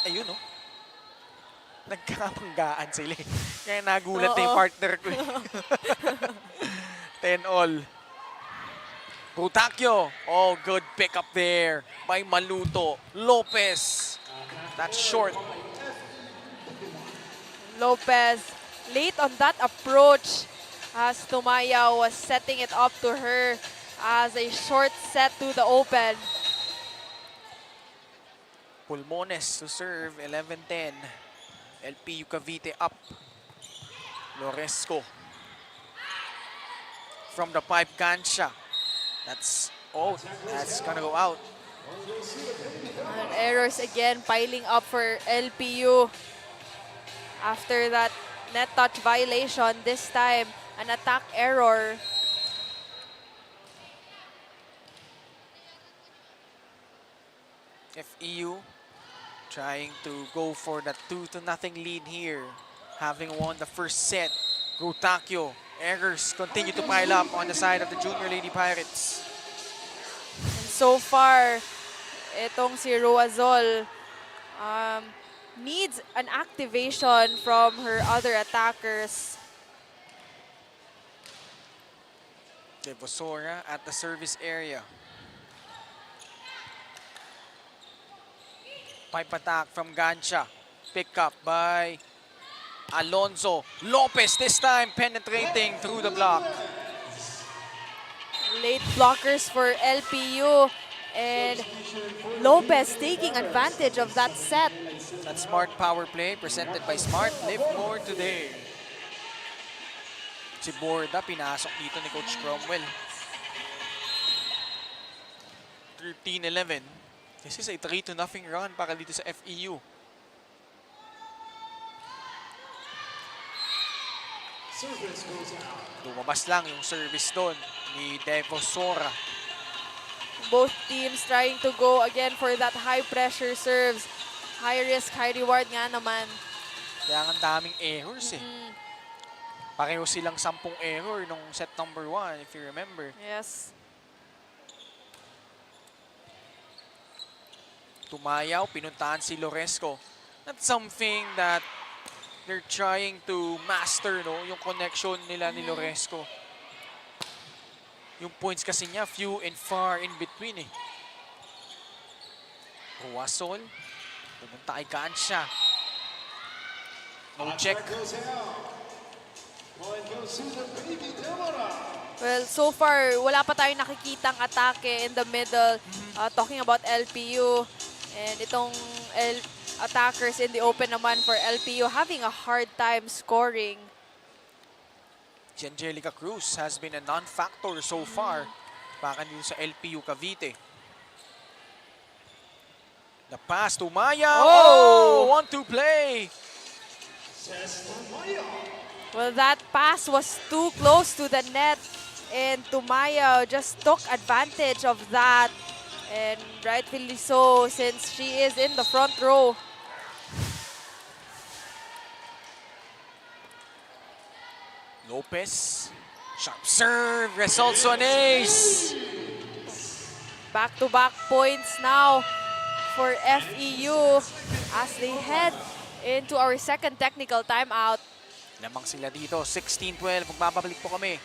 Speaker 5: Ayun, no? Nagkakabanggaan sila. Kaya nagulat na yung partner ko. 10-all. Rotakyo. Oh, good pick up there by Maluto. Lopez. That's short.
Speaker 2: Lopez late on that approach as Tumayaw was setting it up to her as a short set to the open.
Speaker 5: Pulmones to serve, 11-10. LPU Cavite up. Loresco. From the pipe, Gansha. That's gonna go out.
Speaker 2: And errors again piling up for LPU. After that net touch violation, this time an attack error.
Speaker 5: FEU trying to go for the 2-0 lead here. Having won the first set. Rotakyo. Errors continue to pile up on the side of the Junior Lady Pirates.
Speaker 2: And so far, itong si Roazol needs an activation from her other attackers.
Speaker 5: Devosora at the service area. Pipe attack from Gansha. Pick up by Alonso. Lopez this time penetrating through the block.
Speaker 2: Late blockers for LPU, and Lopez taking advantage of that set.
Speaker 5: That smart power play presented by Smart. Live more today. Si Borda pinasok dito ni Coach Cromwell. 13-11. This is a 3-0 run para dito sa FEU. Lumabas lang yung service doon ni Devosora.
Speaker 2: Both teams trying to go again for that high pressure serves. High risk, high reward nga naman.
Speaker 5: Kaya ang daming errors eh. Pareho silang 10 error nung set number 1 if you remember.
Speaker 2: Yes.
Speaker 5: Tumayaw, pinuntahan si Loresco. That's something that they're trying to master, no? Yung connection nila ni Loresco. Yung points kasi niya, few and far in between eh. Ruasol. Pumunta kay Gansha. No check.
Speaker 2: Well, so far, wala pa tayong nakikitang atake in the middle. Talking about LPU. And itong attackers in the open naman for LPU having a hard time scoring.
Speaker 5: Angelica Cruz has been a non-factor so far para dito sa LPU Cavite. The pass to Maya. Oh! 1-2 play.
Speaker 2: Well, that pass was too close to the net. And Tumayaw just took advantage of that. And rightfully so, since she is in the front row.
Speaker 5: Lopez. Sharp serve. Results on ace.
Speaker 2: Back-to-back points now for FEU as they head into our second technical timeout.
Speaker 5: Lamang sila dito. 16-12. Magbabalik po kami.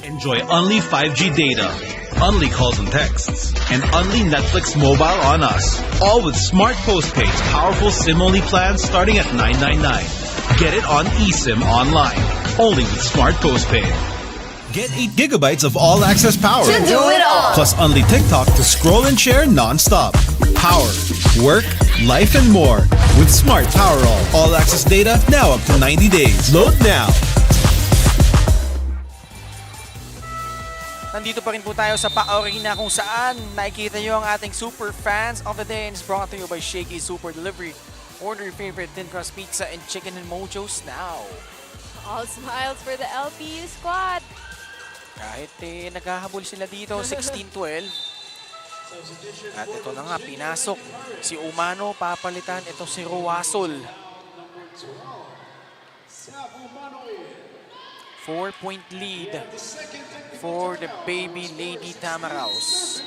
Speaker 4: Enjoy only 5G data, only calls and texts, and only Netflix mobile on us. All with Smart Postpaid's powerful SIM-only plans starting at $9.99. Get it on eSIM online, only with Smart Postpaid.
Speaker 1: Get 8 gigabytes of all-access power.
Speaker 3: To do it all.
Speaker 1: Plus only TikTok to scroll and share non-stop. Power, work, life, and more with Smart Power All-access data now up to 90 days. Load now.
Speaker 5: Nandito pa rin po tayo sa Pa-Arena kung saan nakikita nyo ang ating super fans of the day and is brought to you by Shakey Super Delivery. Order your favorite thin crust pizza and chicken and mojos now.
Speaker 2: All smiles for the LPU squad.
Speaker 5: Kahit naghahabol sila dito, 16-12. At ito na nga, pinasok si Umano, papalitan ito si Ruasol. 4-point lead for the baby Lady Tamaraos.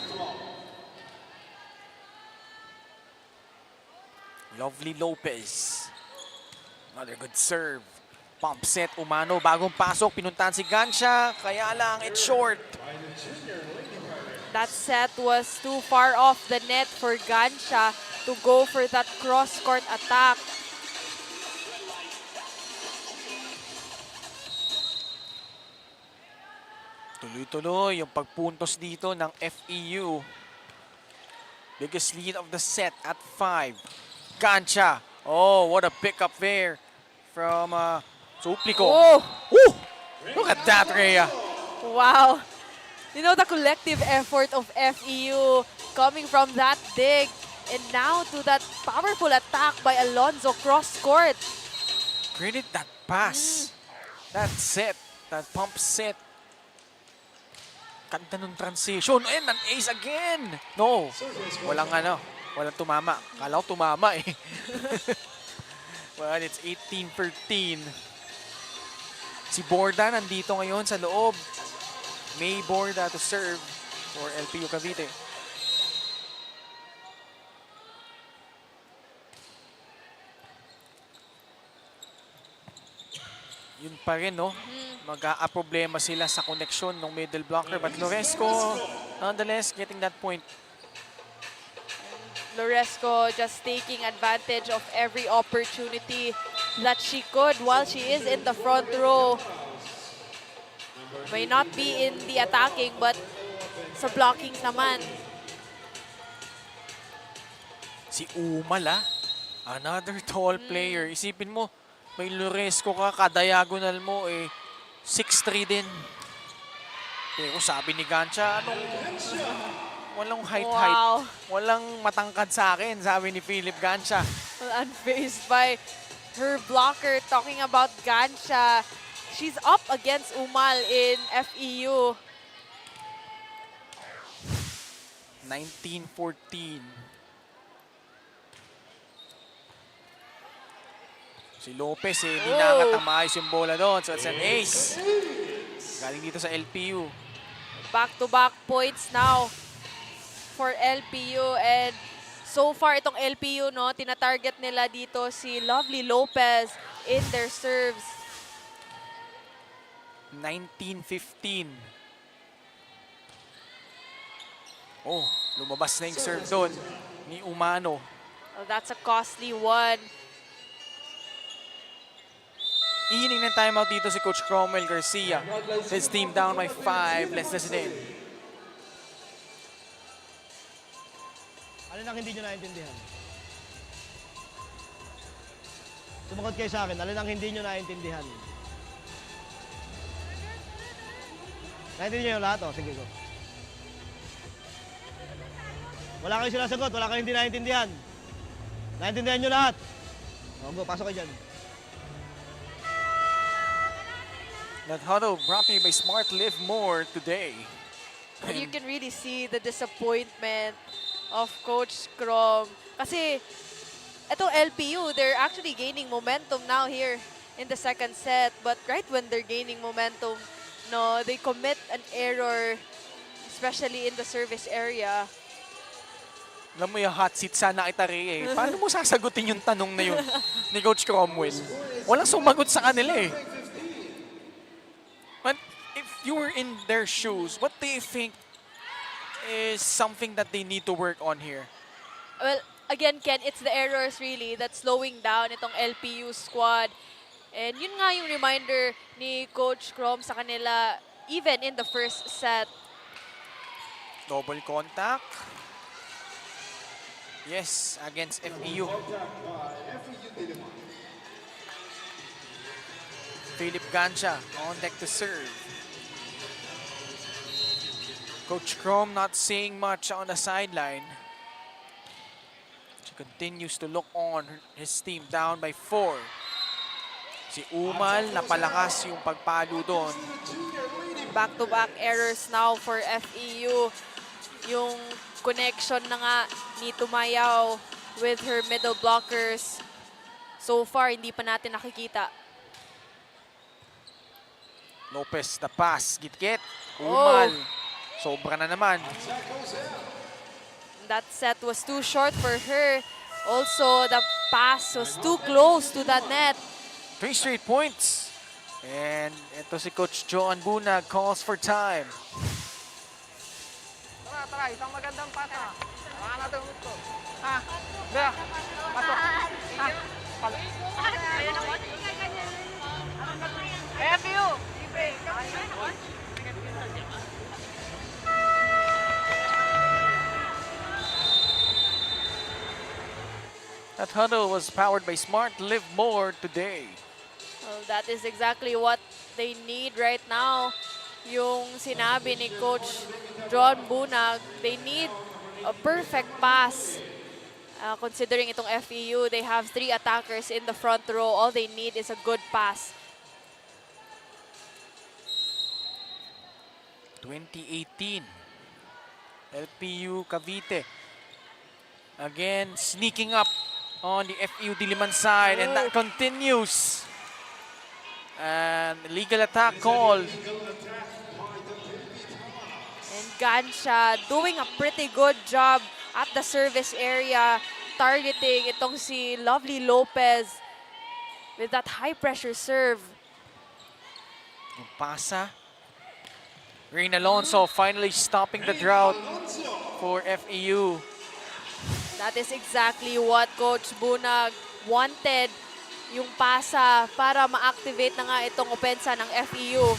Speaker 5: Lovely Lopez. Another good serve. Pump set, Umano, bagong pasok, pinuntahan si Gansha, kaya lang, it's short.
Speaker 2: That set was too far off the net for Gansha to go for that cross-court attack.
Speaker 5: Tuloy-tuloy yung pagpuntos dito ng FEU. Biggest lead of the set at 5. Gansha. Oh, what a pickup there from Suplico.
Speaker 2: Oh!
Speaker 5: Ooh! Look at that, Rhea.
Speaker 2: Wow. You know, the collective effort of FEU coming from that dig and now to that powerful attack by Alonzo cross-court.
Speaker 5: Credit that pass. That set. That pump set. Ganda nung transition. And an ace again. No. Walang walang tumama. Kala ko tumama eh. Well, it's 18-13. Si Borda nandito ngayon sa loob. May Borda to serve for LPU Cavite. Yun pa rin, no? Mag-a-problema sila sa connection ng middle blocker. But Loresco, nonetheless, getting that point.
Speaker 2: Loresco just taking advantage of every opportunity that she could while she is in the front row. May not be in the attacking, but sa blocking naman.
Speaker 5: Si Umala, another tall player. Isipin mo, may Loresco ka, ka-diagonal mo, 6'3 din. Pero sabi ni Gansha, walang height-height.
Speaker 2: Wow.
Speaker 5: Walang matangkad sa akin, sabi ni Philip Gansha.
Speaker 2: Well, unfazed by her blocker. Talking about Gansha, she's up against Umal in FEU.
Speaker 5: 19-14. Si Lopez ninangat ang maayos yung bola doon. So it's an ace. Galing dito sa LPU.
Speaker 2: Back-to-back points now for LPU. And so far, itong LPU, no, tina-target nila dito si Lovely Lopez in their serves.
Speaker 5: 19-15. Oh, lumabas na yung serve doon ni Umano.
Speaker 2: Well, that's a costly one.
Speaker 5: Ihining ng timeout dito si Coach Cromwell Garcia. His team down by 5. Let's listen in.
Speaker 9: Alin ang hindi nyo naintindihan? Sumagot kayo sa akin, alin ang hindi nyo naintindihan? Naintindihan nyo yung lahat? O, sige go. Wala kayong sinasagot, wala kayong hindi naintindihan. Naintindihan nyo lahat? O, go, pasok kayo dyan.
Speaker 5: That huddle brought to you by Smart Live More today.
Speaker 2: And you can really see the disappointment of Coach Crom. Kasi itong LPU, they're actually gaining momentum now here in the second set. But right when they're gaining momentum, no, they commit an error, especially in the service area.
Speaker 5: Alam mo yung hot seat sana kita Rhea. Paano mo sasagutin yung tanong na yun ni Coach Cromwell? Walang sumagot sa kanila eh. But if you were in their shoes, what do you think is something that they need to work on here?
Speaker 2: Well, again, Ken, it's the errors really that's slowing down itong LPU squad. And yun nga yung reminder ni Coach Crom sa kanila even in the first set.
Speaker 5: Double contact. Yes, against FEU. Philip Gancia on deck to serve. Coach Crom not saying much on the sideline. She continues to look on his team down by 4. Si Umal, napalakas yung pagpalo doon.
Speaker 2: Back-to-back errors now for FEU. Yung connection na nga ni Tumayaw with her middle blockers. So far, hindi pa natin nakikita.
Speaker 5: Lopez, the pass. Git-git. Umal. Sobra na naman.
Speaker 2: That set was too short for her. Also, the pass was too close to the net.
Speaker 5: 3 straight points. And ito si Coach Joan Bunag calls for time.
Speaker 8: Tara, isang magandang pasa. Baka natin gusto. Bea, pasok. FU!
Speaker 5: That huddle was powered by Smart Live More today.
Speaker 2: Well, that is exactly what they need right now. Yung sinabi ni Coach John Bunag, they need a perfect pass. Considering itong FEU, they have 3 attackers in the front row. All they need is a good pass.
Speaker 5: 2018. LPU Cavite. Again, sneaking up on the FEU Diliman side, and that continues. And legal attack call.
Speaker 2: And Gancia doing a pretty good job at the service area, targeting itong si Lovely Lopez with that high-pressure serve.
Speaker 5: Yung pasa. Rain Alonso finally stopping the drought for FEU.
Speaker 2: That is exactly what Coach Bunag wanted, yung pasa para ma-activate na nga itong opensa ng FEU.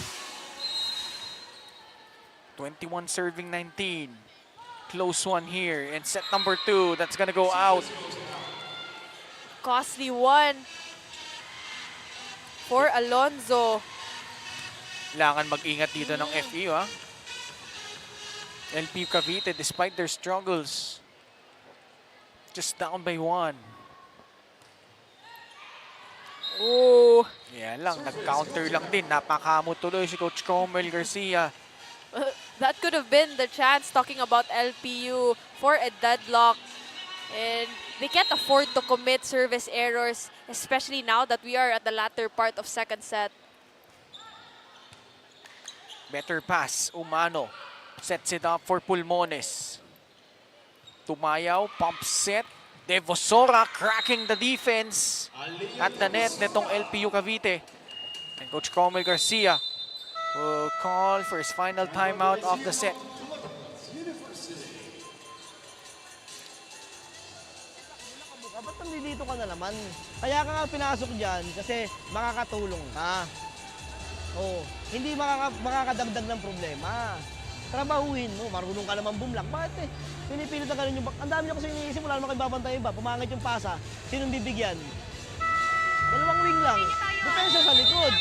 Speaker 5: 21 serving 19. Close one here. And set number 2, that's gonna go out.
Speaker 2: Costly one for Alonzo.
Speaker 5: Kailangan mag-ingat dito ng FEU, ha? LPU Cavite, despite their struggles, just down by 1.
Speaker 2: Oh,
Speaker 5: Yan lang, nag-counter lang din. Napakamo tuloy si Coach Cromwell Garcia.
Speaker 2: that could have been the chance, talking about LPU, for a deadlock. And they can't afford to commit service errors, especially now that we are at the latter part of second set.
Speaker 5: Better pass, Umano. Sets it up for Pulmones. Tumayaw, pump set. Devosora cracking the defense at the net netong LPU Cavite. And Coach Cromwell Garcia will call for his final timeout of the set.
Speaker 9: Ba't nandito ka na naman? Kaya ka nga pinasok dyan kasi makakatulong ka. Oh, hindi makakadagdag ng problema. Trabahuhin mo, marunong ka naman bumlak. Bakit eh? Pinipilit na ganun yung... Ang dami niya kasi iniisip, wala naman kayo babantay iba. Pumangit yung pasa, sinong bibigyan? Dalawang wing lang. Depensa sa likod.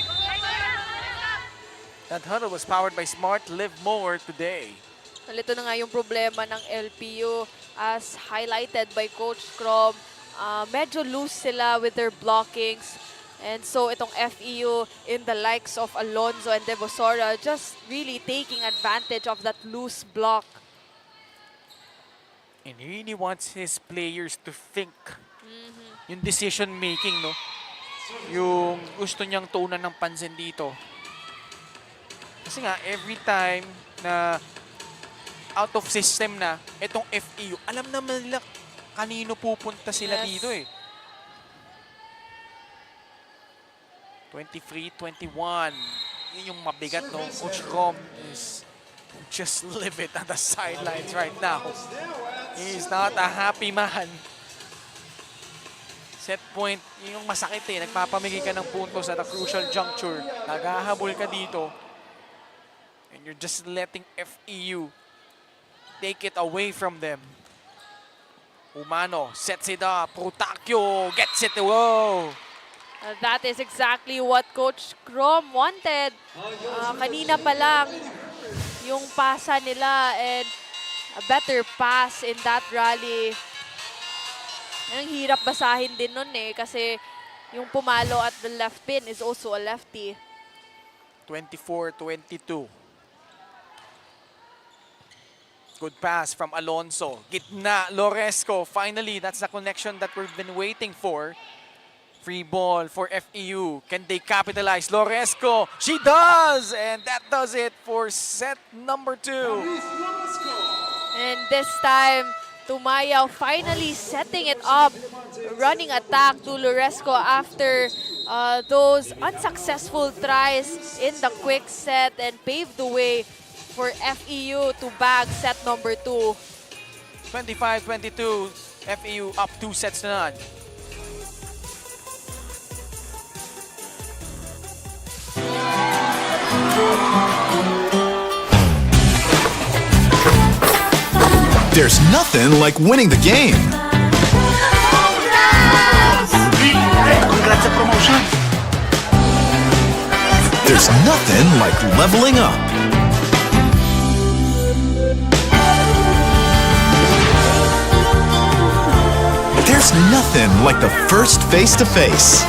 Speaker 5: That huddle was powered by Smart Live More today.
Speaker 2: Ito na nga yung problema ng LPU as highlighted by Coach Crom. Medyo loose sila with their blockings. And so itong FEU in the likes of Alonzo and Devosora just really taking advantage of that loose block.
Speaker 5: And he really wants his players to think. Yung decision making, no? Yung gusto niyang tuunan ng pansin dito. Kasi nga, every time na out of system na itong FEU, alam naman nila kanino pupunta sila dito eh. 23-21. Yun yung mabigat, no? Coach Rom is just livid at the sidelines right now. He's not a happy man. Set point, yun yung masakit eh. Nagpapamigay ka ng puntos at a crucial juncture. Naghahabol ka dito. And you're just letting FEU take it away from them. Umano sets it up. Protakyo gets it. Whoa!
Speaker 2: That is exactly what Coach Crom wanted. Kanina pa lang yung pasa nila and a better pass in that rally. Ang hirap basahin din nun eh kasi yung pumalo at the left pin is also a lefty.
Speaker 5: 24-22. Good pass from Alonso. Gitna, Loresco. Finally, that's the connection that we've been waiting for. Free ball for FEU. Can they capitalize? Loresco, she does! And that does it for set number 2.
Speaker 2: And this time, Tumayaw finally setting it up. Running attack to Loresco after those unsuccessful tries in the quick set and paved the way for FEU to bag set number 2.
Speaker 5: 25-22, FEU up 2 sets to none.
Speaker 1: There's nothing like winning the game.
Speaker 4: Congrats sa promotion.
Speaker 1: There's nothing like leveling up. There's nothing like the first face-to-face.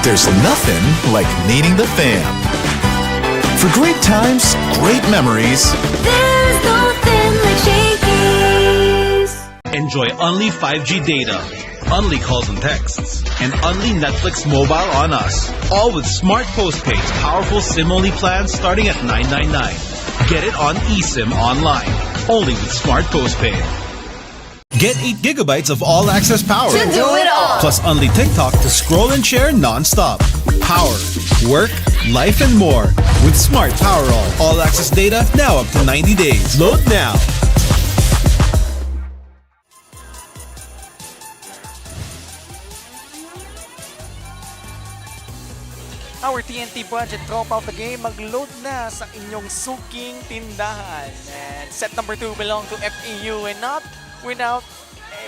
Speaker 1: There's nothing like meeting the fam. For great times, great memories.
Speaker 3: There's nothing like Shakey's.
Speaker 4: Enjoy only 5G data, only calls and texts, and only Netflix mobile on us. All with smart postpaid's powerful SIM-only plans starting at $9.99. Get it on eSIM online, only with smart postpaid.
Speaker 1: Get 8 gigabytes of all-access power.
Speaker 3: To do it all.
Speaker 1: Plus only TikTok to scroll and share non-stop. Power, work, life, and more. With Smart Power all-access data now up to 90 days. Load now.
Speaker 5: Our TNT budget drop out the game. Mag-load na sa inyong suking tindahan. And set number 2 belong to FEU and not without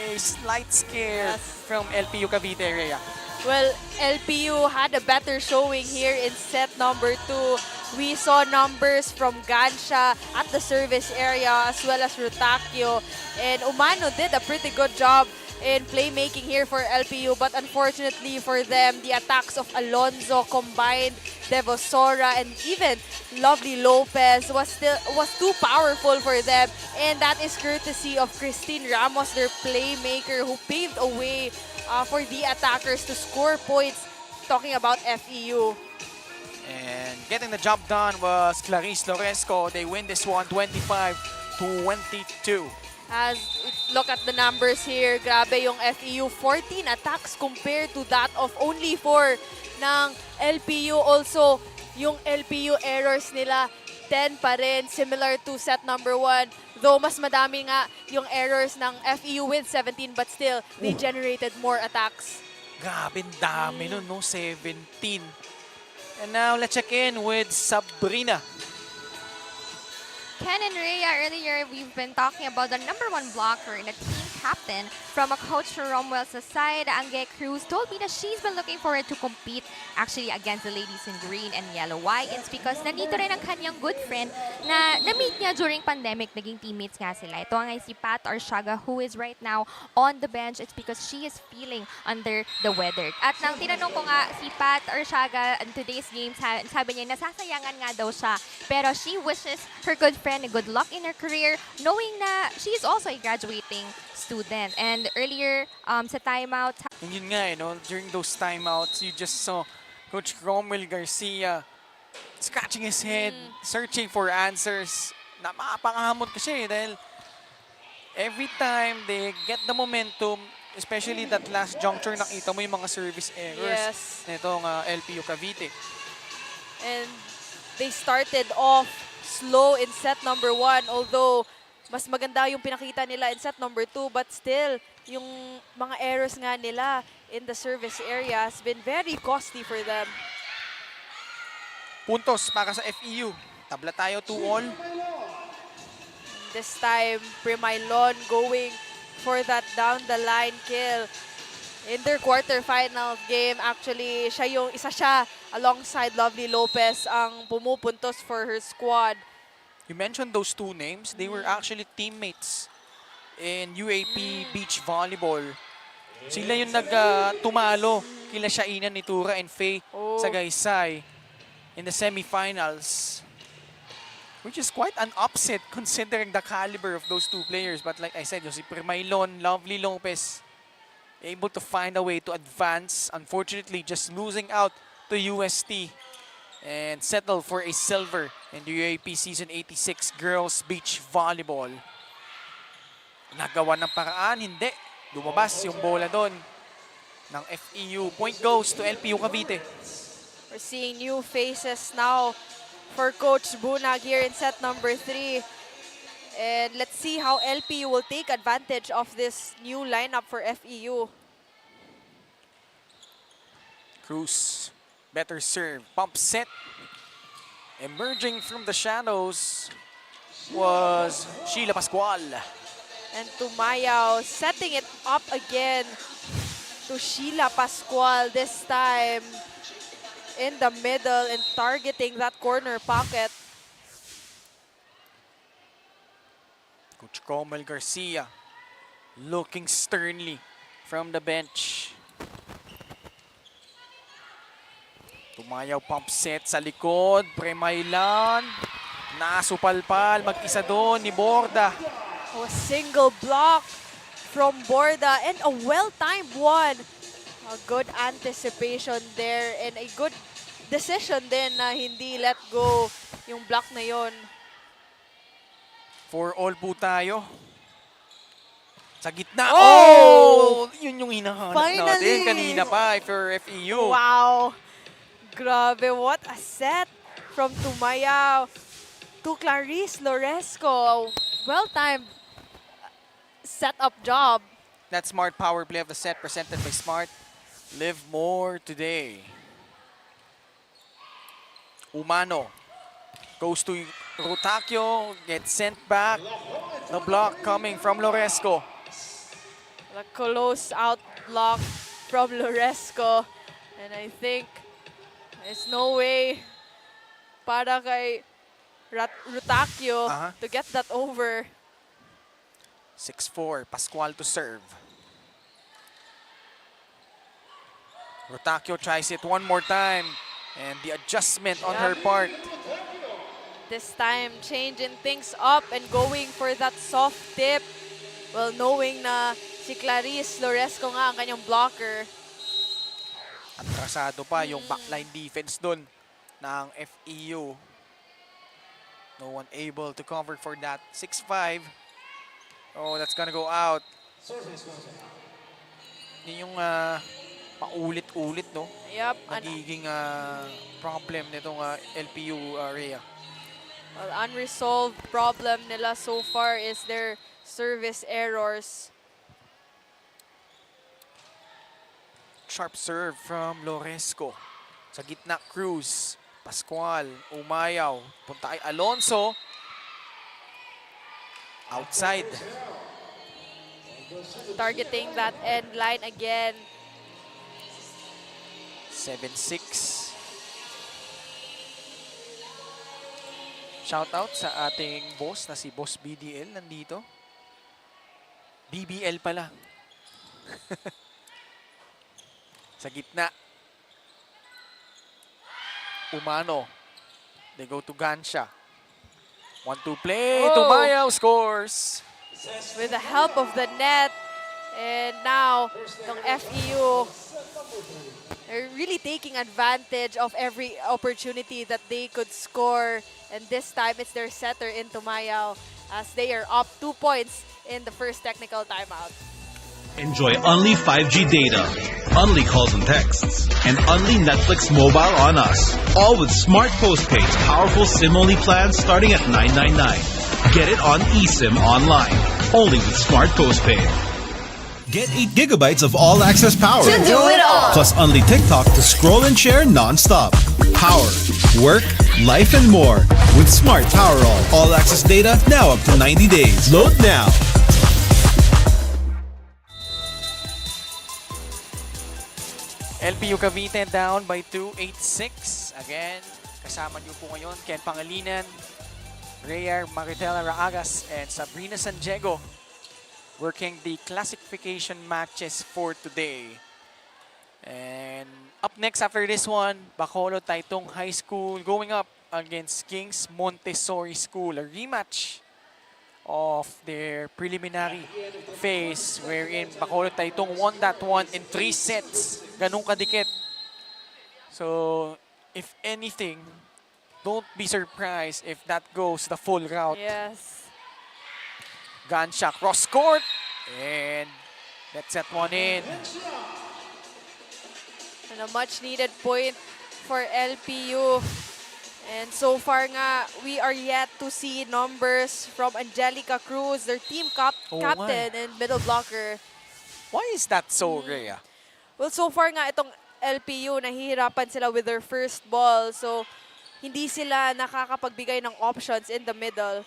Speaker 5: a slight scare from LPU Cavite area.
Speaker 2: Well, LPU had a better showing here in set number 2. We saw numbers from Gansha at the service area as well as Rutakyo. And Umano did a pretty good job in playmaking here for LPU, but unfortunately for them, the attacks of Alonso combined, Devosora, and even Lovely Lopez was too powerful for them, and that is courtesy of Christine Ramos, their playmaker, who paved a way for the attackers to score points. Talking about FEU.
Speaker 5: And getting the job done was Clarice Loresco. They win this one 25-22.
Speaker 2: As look at the numbers here, grabe yung FEU, 14 attacks compared to that of only 4 ng LPU. Also, yung LPU errors nila, 10 pa rin, similar to set number 1. Though mas madami nga yung errors ng FEU with 17, but still, they generated more attacks.
Speaker 5: Grabe, dami nun, no? 17. And now, let's check in with Sabrina.
Speaker 7: Ken and Rhea, earlier we've been talking about the number 1 blocker and a team captain from a coach from Romwell's side. Angge Cruz told me that she's been looking forward to compete actually against the ladies in green and yellow. Why? It's because nandito rin ang kanyang good friend na na-meet niya during pandemic. Naging teammates nga sila. Ito nga si Pat Arshaga, who is right now on the bench. It's because she is feeling under the weather. At nang tinanong ko nga si Pat Arshaga in today's game, sabi niya nasasayangan nga daw siya. Pero she wishes her good friend good luck in her career, knowing na she is also a graduating student. And earlier sa timeout,
Speaker 5: And yun nga, during those timeouts, you just saw Coach Cromwell Garcia scratching his head, searching for answers. Na mapapangahamon kasi dahil Every time they get the momentum, especially that last juncture, nakita mo yung mga service errors
Speaker 2: Yes.
Speaker 5: nitong LPU Cavite.
Speaker 2: And they started off slow in set number 1, although mas maganda yung pinakita nila in set number 2, but still, yung mga errors nga nila in the service area has been very costly for them.
Speaker 5: Puntos para sa FEU. Tabla tayo 2-all.
Speaker 2: This time, Primailon going for that down-the-line kill. In their quarterfinal game, actually, isa siya alongside Lovely Lopez ang pumupuntos for her squad.
Speaker 5: You mentioned those two names. They were actually teammates in UAP Beach Volleyball. Sila yung tumalo kila Shaina Nitura and Faye Sagaysay in the semifinals. Which is quite an upset considering the caliber of those two players. But like I said, yung si Primailon, Lovely Lopez, able to find a way to advance. Unfortunately, just losing out to UST and settle for a silver in the UAP Season 86 Girls Beach Volleyball. Nagawa ng paraan, hindi. Lumabas yung bola doon ng FEU. Point goes to LPU Cavite.
Speaker 2: We're seeing new faces now for Coach Bunag here in set number 3. And let's see how LPU will take advantage of this new lineup for FEU.
Speaker 5: Cruz, better serve, pump set. Emerging from the shadows was Sheila Pascual.
Speaker 2: And Tumayaw setting it up again to Sheila Pascual, this time in the middle and targeting that corner pocket.
Speaker 5: Coach Comel Garcia looking sternly from the bench. Tumayaw pump set sa likod. Primailon. Nasupalpal. Mag-isa doon ni Borda.
Speaker 2: A single block from Borda and a well-timed one. A good anticipation there and a good decision din na hindi let go yung block na yon.
Speaker 5: 4-all po tayo. Sa gitna.
Speaker 2: Oh!
Speaker 5: Yun yung hinahanap
Speaker 2: Finally!
Speaker 5: natin kanina pa for FEU.
Speaker 2: Wow! Grabe, what a set from Tumayaw to Clarice Loresco. Well-timed set-up job.
Speaker 5: That smart power play of the set presented by Smart. Live more today. Umano goes to Rotakio, gets sent back. The block coming from Loresco.
Speaker 2: The close out block from Loresco. And I think there's no way para kay Rotakio to get that over.
Speaker 5: 6-4, Pascual to serve. Rotakio tries it one more time. And the adjustment on her part.
Speaker 2: This time, changing things up and going for that soft tip. Well, knowing na si Clarice Loresco nga ang kanyang blocker.
Speaker 5: Atrasado pa yung backline defense dun ng FEU. No one able to cover for that. 6-5. Oh, that's gonna go out. Yun yung paulit-ulit, no?
Speaker 2: Yep.
Speaker 5: Nagiging problem nitong LPU area.
Speaker 2: Well, unresolved problem nila so far is their service errors.
Speaker 5: Sharp serve from Loresco. Sa gitna, Cruz. Pascual. Umayaw. Punta kay Alonso. Outside.
Speaker 2: Targeting that end line again.
Speaker 5: 7-6. Shoutout sa ating boss na si Boss BDL nandito. BBL pala. Sa gitna. Umano. They go to Gansha. 1-2 play. Tumayaw scores.
Speaker 2: With the help of the net. And now, ng FEU, they're really taking advantage of every opportunity that they could score. And this time, it's their setter in Tumayaw. as they are up 2 points in the first technical timeout.
Speaker 4: Enjoy only 5G data, only calls and texts, and only Netflix mobile on us. All with Smart Postpaid's powerful SIM-only plans starting at $9.99. Get it on eSIM online, only with Smart Postpaid.
Speaker 1: Get 8 gigabytes of all-access power.
Speaker 3: To do it all.
Speaker 1: Plus only TikTok to scroll and share non-stop. Power, work, life, and more with Smart Power All-access data now up to 90 days. Load now.
Speaker 5: LPU Cavite down by 2-8-6. Again, kasama niyo po ngayon Ken Pangalinan, Rhea Maritela Raagas, and Sabrina San Diego working the classification matches for today. And up next after this one, Bacolod Taytong High School going up against Kings Montessori School. A rematch of their preliminary phase wherein Bacolod Taytong won that one in 3 sets. Ganun kadikit. So, if anything, don't be surprised if that goes the full route.
Speaker 2: Yes.
Speaker 5: Gunshot cross court. And let's set one in.
Speaker 2: And a much needed point for LPU. And so far nga, we are yet to see numbers from Angelica Cruz, their team captain and middle blocker.
Speaker 5: Why is that so, Rhea?
Speaker 2: Well, so far nga itong LPU, nahihirapan sila with their first ball. So, hindi sila nakakapagbigay ng options in the middle.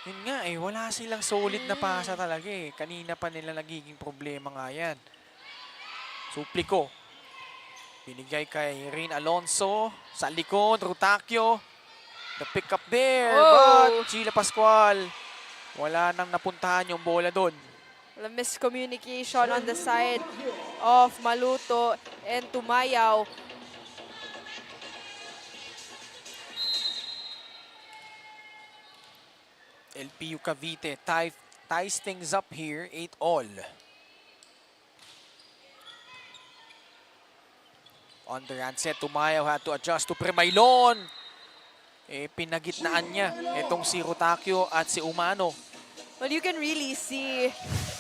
Speaker 5: Yun nga eh, wala silang solid na pasa talaga eh. Kanina pa nila nagiging problema nga yan. Supliko. Binigay kay Rain Alonso. Sa likod, Rutakyo. The pick up there.
Speaker 2: Oh.
Speaker 5: But Sheila Pascual, wala nang napuntahan yung bola doon.
Speaker 2: A miscommunication on the side of Maluto and Tumayaw.
Speaker 5: LPU Cavite ties things up here, 8-all. On the handset, Tumayaw had to adjust to Premailon. Pinagitnaan niya itong si Rutakyo at si Umano.
Speaker 2: Well, you can really see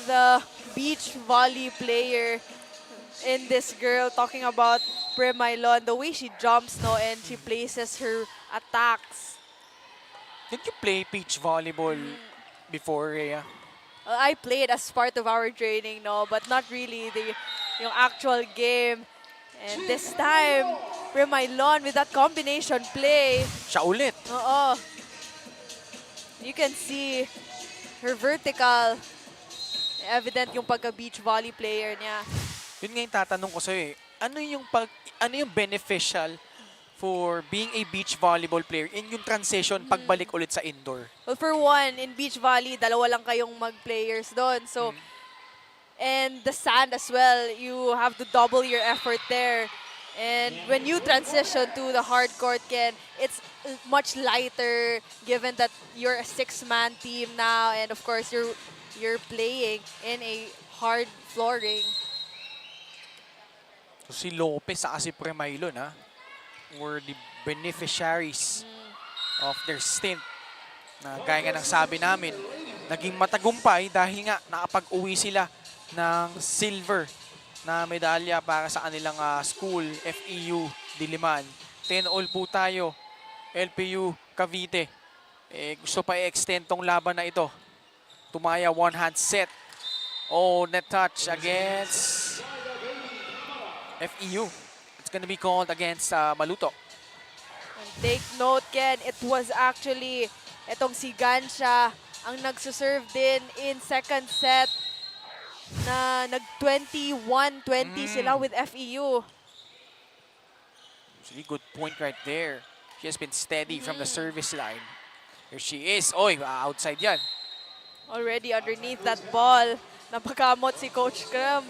Speaker 2: the beach volley player in this girl talking about Premailon, the way she jumps no and she places her attacks.
Speaker 5: Did you play beach volleyball before, Rhea?
Speaker 2: I played as part of our training, no, but not really yung actual game. And this time, Premailon with that combination play.
Speaker 5: Siya ulit.
Speaker 2: Oo. You can see her vertical. Evident yung pagka-beach volley player niya.
Speaker 5: Yun nga yung tatanong ko sa'yo eh. Ano yung beneficial for being a beach volleyball player in yung transition pagbalik ulit sa indoor?
Speaker 2: Well, for one, in beach volley, dalawa lang kayong mag-players doon. So, and the sand as well, you have to double your effort there. And when you transition to the hard court, Ken, it's much lighter given that you're a 6-man team now, and of course you're playing in a hard flooring.
Speaker 5: So si Lopez at si Premailon were the beneficiaries of their stint. Na gaya nga ng sabi namin, naging matagumpay dahil nga nakapag-uwi sila ng silver na medalya para sa kanilang school, FEU Diliman. 10-all po tayo, LPU Cavite. Gusto pa i-extend tong laban na ito. Tumaya, one-hand set. Oh, net touch against FEU. It's gonna be called against Maluto.
Speaker 2: And take note, Ken, it was actually itong si Gansha ang nagsuserve din in second set na nag-21-20 sila with FEU.
Speaker 5: Really good point right there. She has been steady from the service line. Here she is. Oy, outside yan.
Speaker 2: Already underneath that ball. Napakamot si Coach Kram.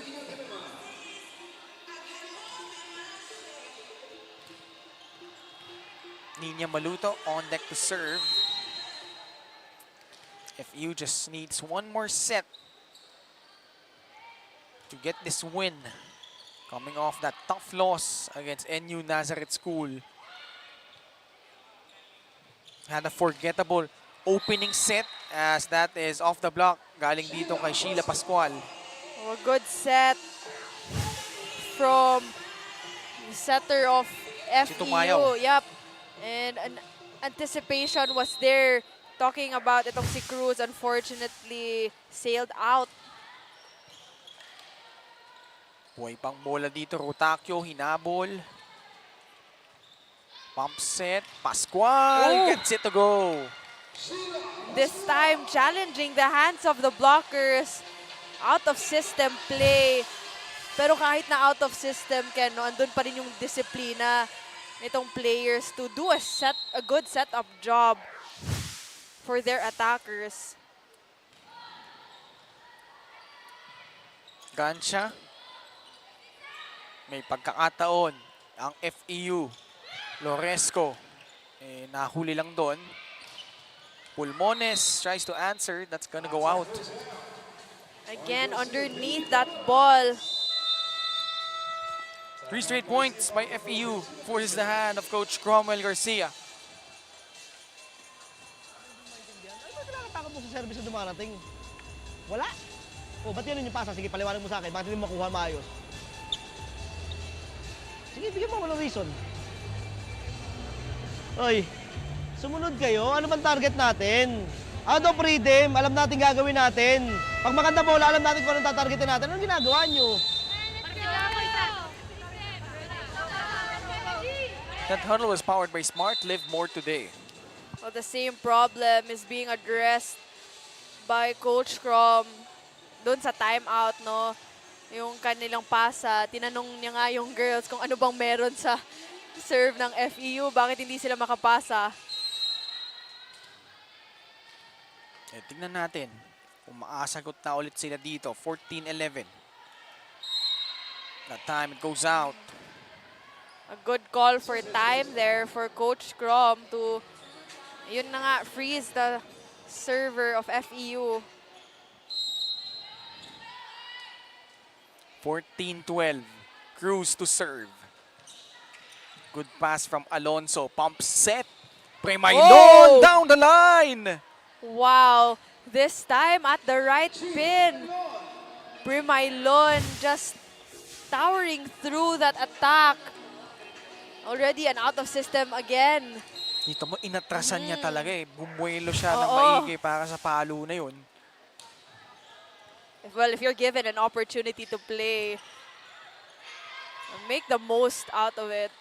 Speaker 5: Nina Maluto on deck to serve. FEU just needs one more set to get this win. Coming off that tough loss against NU Nazareth School. Had a forgettable opening set as that is off the block. Galing dito kay Sheila Pascual.
Speaker 2: Oh, a good set from the setter of
Speaker 5: Tumayaw.
Speaker 2: FEU. Yep. And an anticipation was there. Talking about itong si Cruz, unfortunately, sailed out.
Speaker 5: Buhay pang bola dito. Rotakyo, hinabol. Pump set. Pascual
Speaker 2: Oh.
Speaker 5: gets it to go.
Speaker 2: This time, challenging the hands of the blockers. Out of system play. Pero kahit na out of system, Ken, no, andun pa rin yung disiplina nitong players to do a good setup job for their attackers.
Speaker 5: Gansha. May pagkakataon ang FEU. Loresco. Nahuli lang doon. Pulmones tries to answer. That's gonna go out.
Speaker 2: Again, underneath that ball.
Speaker 5: 3 straight points by FEU. Forces the hand of Coach Cromwell Garcia.
Speaker 9: Ano ba kinakatakot mo sa service na dumarating? Wala. O, ba't yan yung pasa? Sige, paliwanag mo sa akin. Bakit hindi mo makuha maayos? Sige, bigyan mo ako ng reason. Oy, sumunod kayo. Ano bang target natin? Out of rhythm, alam natin gagawin natin. Pag maganda bola, alam natin kung anong tatargetin natin. Anong ginagawa nyo?
Speaker 5: That huddle was powered by Smart. Live more today.
Speaker 2: Well, the same problem is being addressed by Coach Crom doon sa timeout, no? Yung kanilang pasa, tinanong niya nga yung girls kung ano bang meron sa serve ng FEU, bakit hindi sila makapasa.
Speaker 5: Tingnan natin kung maasagot na ulit sila dito. 14-11. That time it goes out.
Speaker 2: A good call for time there for Coach Crom to, yun na nga, freeze the server of FEU.
Speaker 5: 14-12. Cruz to serve. Good pass from Alonso. Pump set. Premailon
Speaker 2: Oh!
Speaker 5: down the line.
Speaker 2: Wow, this time at the right pin. Primailon just towering through that attack. Already an out of system again.
Speaker 5: Dito mo, inatrasan niya talaga eh. Bumuelo siya ng
Speaker 2: Oo.
Speaker 5: maigi para sa palo na yun.
Speaker 2: Well, if you're given an opportunity to play, make the most out of it.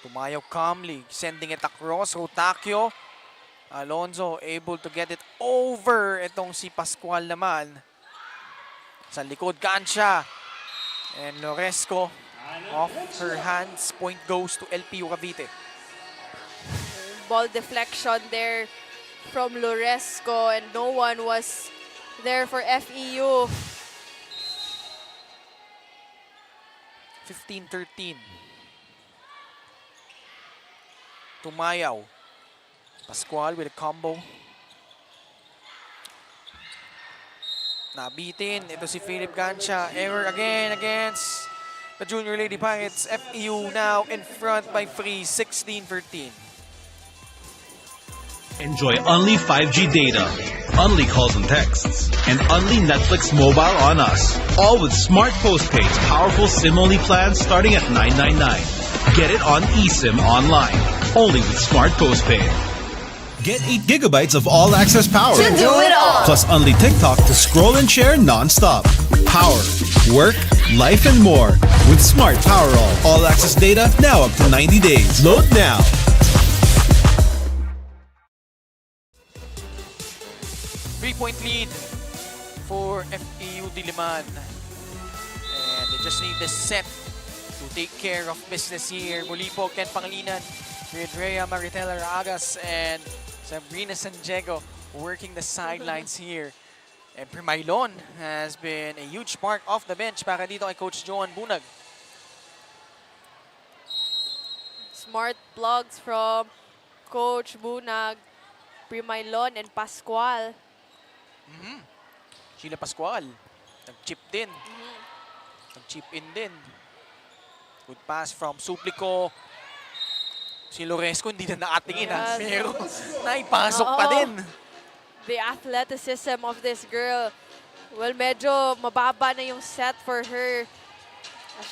Speaker 5: Tumayaw calmly, sending it across. Rotakyo. Alonso able to get it over. Itong si Pascual naman. Sa likod, Gansha. And Loresco off her hands. Point goes to LPU Cavite.
Speaker 2: Ball deflection there from Loresco and no one was there for FEU.
Speaker 5: 15-13. Tumayaw. Pascual with a combo. Nabitin. Ito si Philip Gansha. Error again against the Junior Lady Pirates. FEU now in front by 3, 16-13.
Speaker 4: Enjoy only 5G data, only calls and texts, and only Netflix mobile on us. All with Smart Postpaid's powerful SIM-only plans starting at $9.99. Get it on eSIM online, only with Smart Postpaid.
Speaker 1: Get 8 gigabytes of all-access power.
Speaker 3: To do it all.
Speaker 1: Plus only TikTok to scroll and share non-stop. Power, work, life, and more. With Smart Power All access data now up to 90 days. Load now.
Speaker 5: Three-point lead for FEU Diliman. And they just need this set to take care of business here. Muli po, Ken Pangilinan with Rhea Maritela Ragas and Sabrina San Diego working the sidelines here. And Primailon has been a huge part of the bench para dito kay Coach Joan Bunag.
Speaker 2: Smart plugs from Coach Bunag, Primailon, and Pascual.
Speaker 5: Sheila Pascual, nag-chip din. Nag-chip in din. Good pass from Suplico. Si Loresco hindi na nakatingin ha,
Speaker 2: Yes.
Speaker 5: pero naipasok pa
Speaker 2: Oo.
Speaker 5: din.
Speaker 2: The athleticism of this girl. Well, medyo mababa na yung set for her.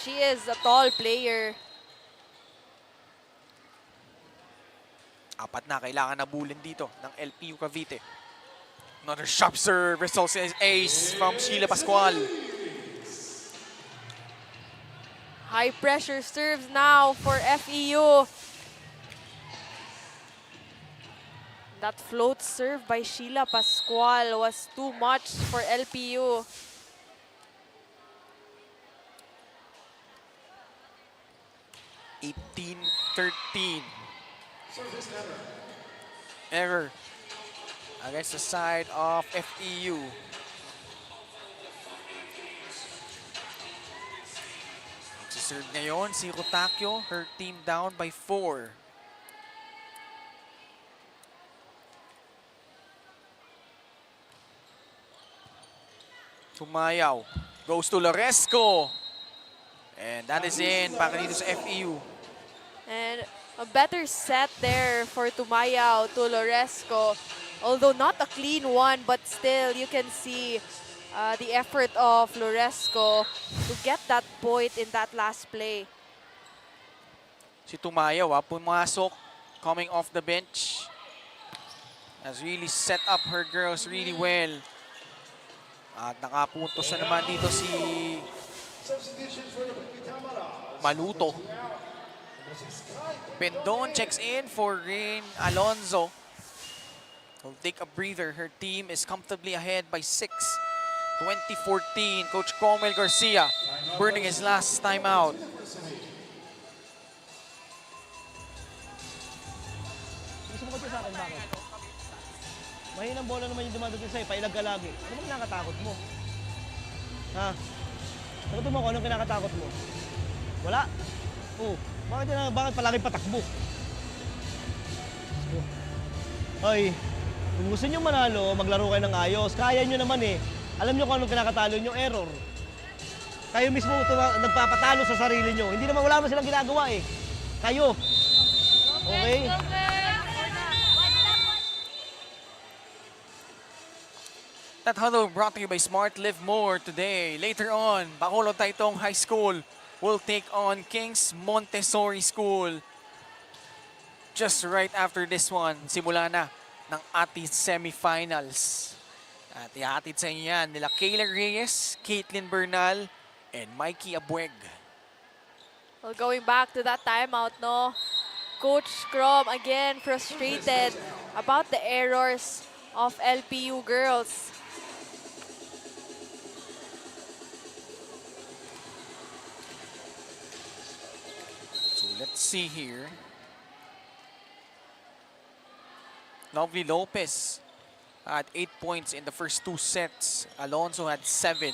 Speaker 2: She is a tall player.
Speaker 5: Apat na kailangan na bulin dito ng LPU Cavite. Another sharp serve results in ace from Sheila Pascual.
Speaker 2: High pressure serves now for FEU. That float serve by Sheila Pascual was too much for LPU.
Speaker 5: (18-13). Error against the side of FEU. Serve ngayon si Rotakyo, her team down by 4. Tumayaw, goes to Loresco. And that is in para dito sa FEU.
Speaker 2: And a better set there for Tumayaw to Loresco. Although not a clean one, but still you can see the effort of Loresco to get that point in that last play.
Speaker 5: Si Tumayaw pumasok, coming off the bench. Has really set up her girls really well. At nakapunto siya naman dito si Maluto. Pendon checks in for Rain Alonzo. Will take a breather. Her team is comfortably ahead by 6. 2014, Coach Cromwell Garcia burning his last time out.
Speaker 9: Gusto mo sa akin, bakit? Mahinang bola naman yung dumadating sa'yo, pailag ka lagi. Ano ba kinakatakot mo? Ha? Sagutin mo ko, anong kinakatakot mo? Wala? Oo. Bakit palagi patakbo? Ay, kung gusto nyo manalo, maglaro kayo ng ayos. Kaya nyo naman eh. Alam nyo kung anong kinakatalo nyo, error. Kayo mismo nagpapatalo sa sarili nyo. Hindi naman, wala man silang ginagawa eh. Kayo. Okay?
Speaker 5: That huddle brought to you by Smart Live More today. Later on, Bacolod Taytong High School will take on King's Montessori School. Just right after this one, simula na ng ating semifinals. At ihatid sa inyo yan nila Kayla Reyes, Caitlin Bernal, and Mikey Abueg.
Speaker 2: Well, going back to that timeout, no? Coach Crom again frustrated about the errors of LPU girls.
Speaker 5: So let's see here. Lovely Lopez had 8 points in the first 2 sets. Alonso had 7.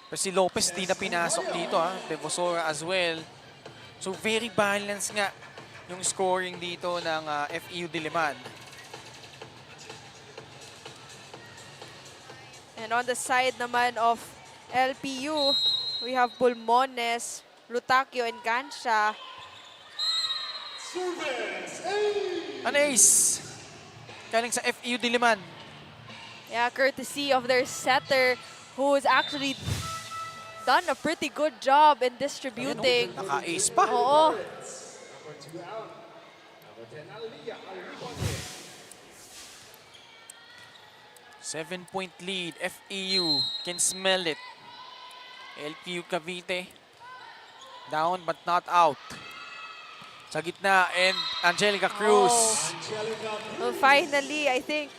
Speaker 5: Pero si Lopez di na pinasok dito ha. Devosora as well. So very balanced nga yung scoring dito ng FEU Diliman.
Speaker 2: And on the side naman of LPU, we have Pulmones, Rutakyo, and Gansha.
Speaker 5: An ace! Galing sa FEU Diliman.
Speaker 2: Yeah, courtesy of their setter, who's actually done a pretty good job in distributing.
Speaker 5: Naka-ace pa.
Speaker 2: Oo.
Speaker 5: Seven-point lead. FEU can smell it. LPU Cavite down but not out. Sa gitna, and Angelica Cruz.
Speaker 2: Well, finally, I think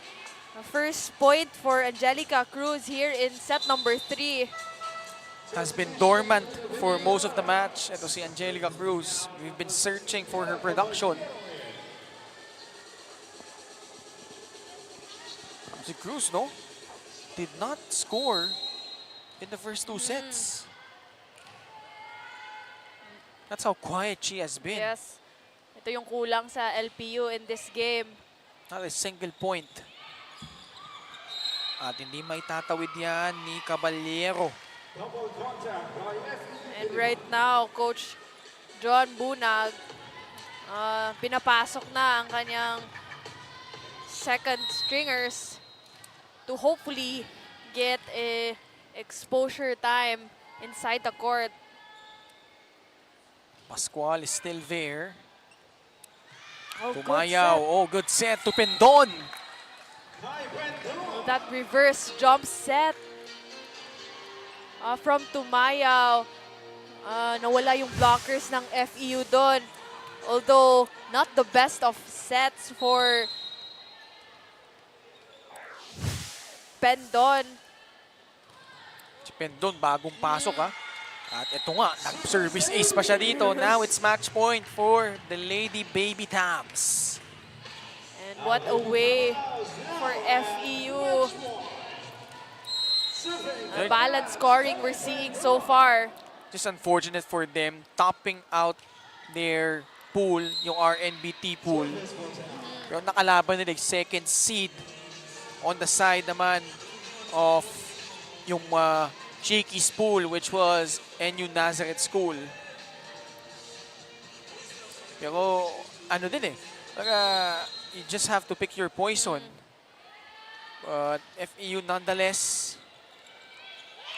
Speaker 2: the first point for Angelica Cruz here in set number 3.
Speaker 5: Has been dormant for most of the match. Ito si Angelica Cruz. We've been searching for her production. Si Cruz, no? Did not score in the first 2 sets. That's how quiet she has been.
Speaker 2: Yes. Ito yung kulang sa LPU in this game.
Speaker 5: Not a single point. At hindi may tatawid yan ni Caballero.
Speaker 2: And right now, Coach John Bunag Pinapasok na ang kanyang second stringers to hopefully get a exposure time inside the court.
Speaker 5: Pascual is still there.
Speaker 2: Oh, good
Speaker 5: Tumayaw.
Speaker 2: set.
Speaker 5: Oh, good set to Pendon.
Speaker 2: Oh, that reverse jump set from Tumayaw. Nawala yung blockers ng FEU doon. Although, not the best of sets for Pendon.
Speaker 5: Si Pendon, bagong pasok ha. At ito nga, nag-service ace pa siya dito. Now it's match point for the Lady Baby Tams.
Speaker 2: And what a way for FEU. Balanced scoring we're seeing so far.
Speaker 5: Just unfortunate for them topping out their pool, yung RNBT pool. Pero nakalaban nila yung second seed on the side naman of yung Shakey's pool, which was NU Nazareth School. Pero ano din you just have to pick your poison. But FEU nonetheless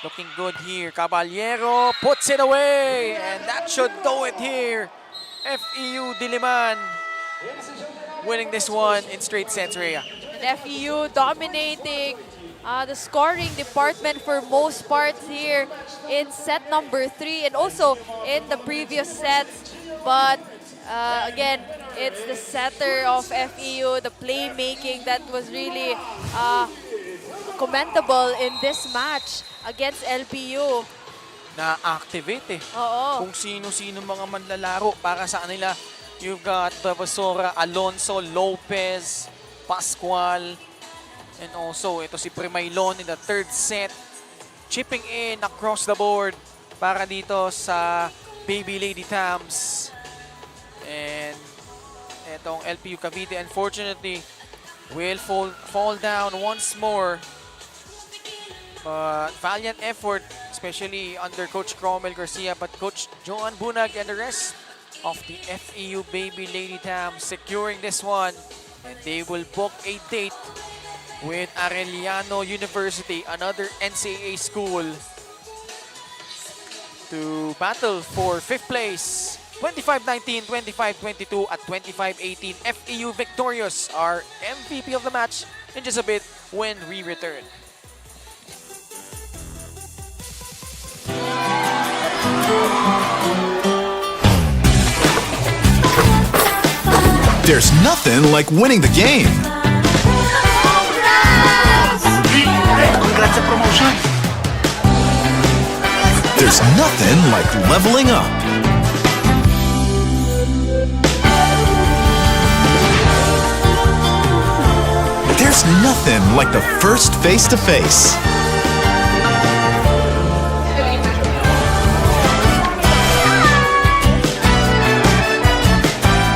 Speaker 5: looking good here. Caballero puts it away, and that should do it here. FEU Diliman winning this one in straight sets, Rhea.
Speaker 2: And FEU dominating the scoring department for most parts here in set number 3 and also in the previous sets. But again, it's the setter of FEU, the playmaking that was really commendable in this match against LPU.
Speaker 5: Na-activate
Speaker 2: Oo.
Speaker 5: kung sino-sino mga manlalaro para sa kanila. You've got Bavasora, Alonso, Lopez, Pascual, and also ito si Primaylon in the third set. Chipping in across the board para dito sa Baby Lady Tams. And itong LPU Cavite, unfortunately, will fall down once more. But valiant effort, especially under Coach Cromwell Garcia, but Coach Joan Bunag and the rest of the FEU Baby Lady Tams securing this one. And they will book a date with Arellano University, another NCAA school, to battle for 5th place. 25-19, 25-22 at 25-18. FEU victorious, our MVP of the match in just a bit when we return.
Speaker 1: There's nothing like winning the game.
Speaker 4: Congrats sa promotion.
Speaker 1: There's nothing like leveling up. There's nothing like the first face-to-face.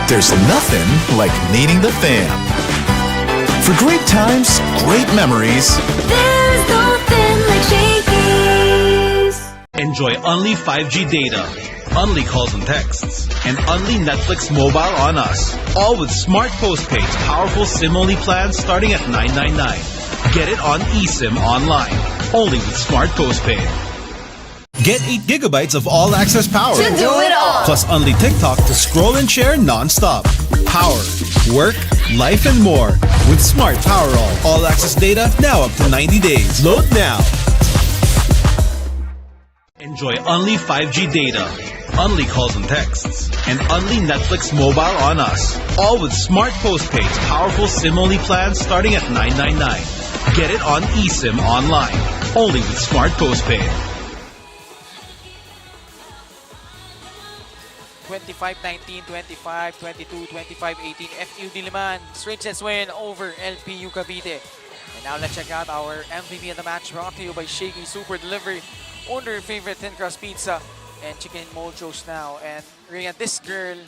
Speaker 1: There's nothing like meeting the fam. For great times, great memories.
Speaker 3: There's nothing like Shakey's.
Speaker 4: Enjoy only 5G data, only calls and texts, and only Netflix mobile on us. All with smart postpaid, powerful SIM-only plans starting at $9.99. Get it on eSIM online, only with smart postpaid.
Speaker 1: Get 8 gigabytes of all-access power.
Speaker 3: To do it all.
Speaker 1: Plus only TikTok to scroll and share non-stop. Power, work, life, and more. With Smart Power all-access data now up to 90 days. Load now.
Speaker 4: Enjoy only 5G data, only calls and texts, and only Netflix mobile on us. All with smart postpaid, powerful SIM-only plans starting at $9.99. Get it on eSIM online, only with smart postpaid.
Speaker 5: 25-19, 25-22, 25-18. FEU Diliman straight sets win over LPU Cavite. And now let's check out our MVP of the match, brought to you by Shakey Super Delivery. Order your favorite thin crust pizza and chicken mochos now. And Rhea, this girl,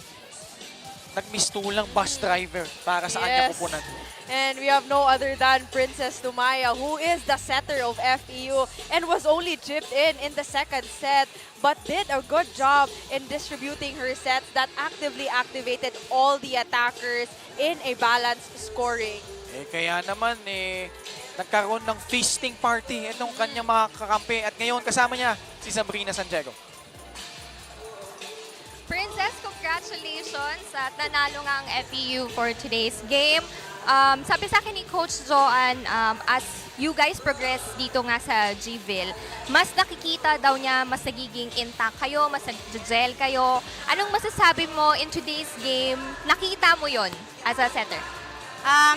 Speaker 5: nagmistulang bus driver para sa kanya
Speaker 2: Yes.
Speaker 5: pupunan.
Speaker 2: And we have no other than Princess Tumaya, who is the setter of FEU and was only chipped in the second set, but did a good job in distributing her sets that actively activated all the attackers in a balanced scoring.
Speaker 5: Kaya naman, nagkaroon ng feasting party itong kanyang mga kakampi. At ngayon, kasama niya si Sabrina Santiago.
Speaker 7: Princess, congratulations at nanalo nga ang FEU for today's game. Sabi sa akin ni Coach Joanne, as you guys progress dito nga sa GVIL, mas nakikita daw niya, mas nagiging intact kayo, mas nag-gel kayo. Anong masasabi mo in today's game? Nakita mo yon as a setter?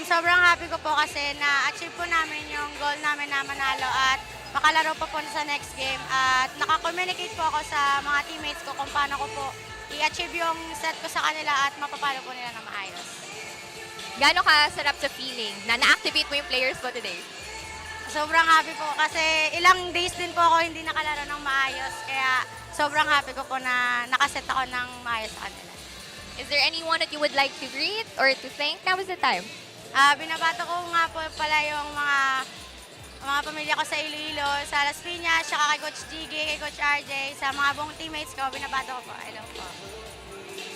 Speaker 10: Sobrang happy ko po kasi na-achieve po namin yung goal namin na manalo at makalaro pa po sa next game. At nakakommunicate po ako sa mga teammates ko kung paano ko po i-achieve yung set ko sa kanila at mapapalo po nila na maayos.
Speaker 7: Gano'n ka sarap sa feeling na na-activate mo yung players mo today?
Speaker 10: Sobrang happy po kasi ilang days din po ako hindi nakalaro ng maayos. Kaya sobrang happy ko po na nakaset ako ng maayos sa kanila.
Speaker 7: Is there anyone that you would like to greet or to thank? Now is the time.
Speaker 10: Binabato ko nga po pala yung mga pamilya ko sa Iloilo, sa Las Piñas, saka kay Coach GG, kay Coach RJ, sa mga buong teammates ko, binabato ko po. Hello po.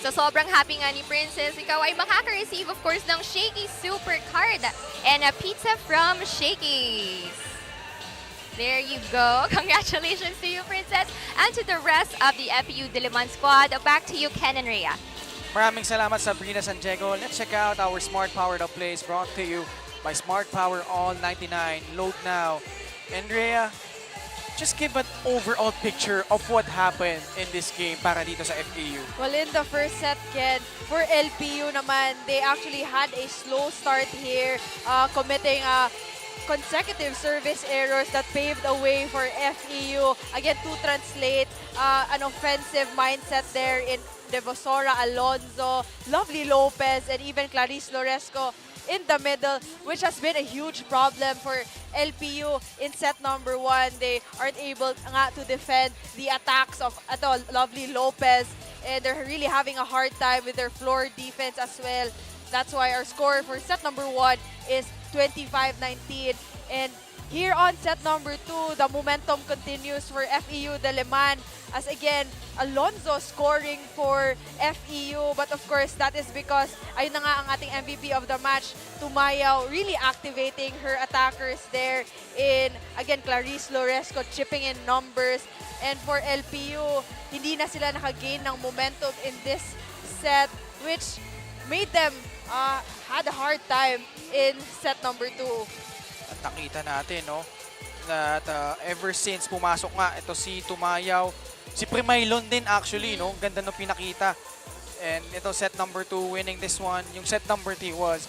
Speaker 7: So sobrang happy nga ni Princess. Ikaw ay makaka-receive of course ng Shakey Super Card and a pizza from Shakey's. There you go. Congratulations to you, Princess, and to the rest of the FEU Diliman squad. Back to you, Ken and Rhea.
Speaker 5: Maraming salamat, Sabrina Santiago. Let's check out our Smart Powered Up plays brought to you by Smart Power All 99. Load now. Andrea, just give an overall picture of what happened in this game para dito sa FEU.
Speaker 2: Well, in the first set, Ken, for LPU naman, they actually had a slow start here, committing consecutive service errors that paved the way for FEU. Again, to translate, an offensive mindset there in Devosora, Alonzo, Lovely Lopez, and even Clarice Loresco in the middle, which has been a huge problem for LPU in set number 1. They aren't able nga to defend the attacks of Lovely Lopez, and they're really having a hard time with their floor defense as well. That's why our score for set number 1 is 25-19. And here on set number 2, the momentum continues for FEU Diliman as again, Alonzo scoring for FEU. But of course, that is because ayun na nga ang ating MVP of the match, Tumayaw, really activating her attackers there in, again, Clarice Loresco chipping in numbers. And for LPU, hindi na sila nakagain ng momentum in this set, which made them had a hard time in set number 2.
Speaker 5: At nakita natin, no, that ever since pumasok nga ito si Tumayaw, si Primaylon din actually, no, ganda nung pinakita. And ito set number 2 winning this one. Yung set number 3 was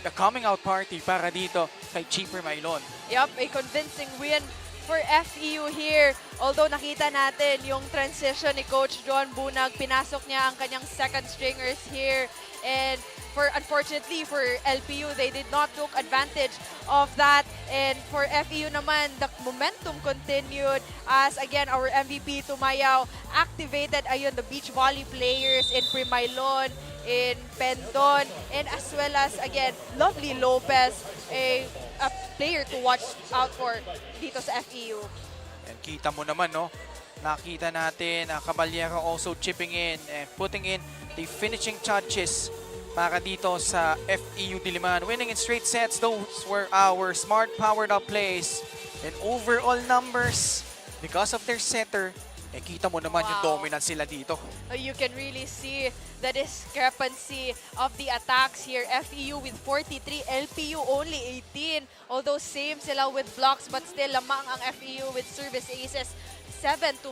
Speaker 5: the coming out party para dito kay Chi Primaylon.
Speaker 2: Yup, a convincing win for FEU here. Although nakita natin yung transition ni Coach John Bunag, pinasok niya ang kanyang second stringers here. And unfortunately for LPU, they did not took advantage of that. And for FEU naman, the momentum continued as again our MVP Tumayaw activated the beach volley players in Primaylon, in Pendon, and as well as again Lovely Lopez, a player to watch out for dito sa FEU.
Speaker 5: And kita mo naman, no, nakita natin Caballero also chipping in and putting in the finishing touches para dito sa FEU Diliman. Winning in straight sets, those were our smart powered up plays. And overall numbers, because of their setter, kita mo naman yung dominance sila dito.
Speaker 2: You can really see the discrepancy of the attacks here. FEU with 43, LPU only 18. Although same sila with blocks, but still lamang ang FEU with service aces. 7-4,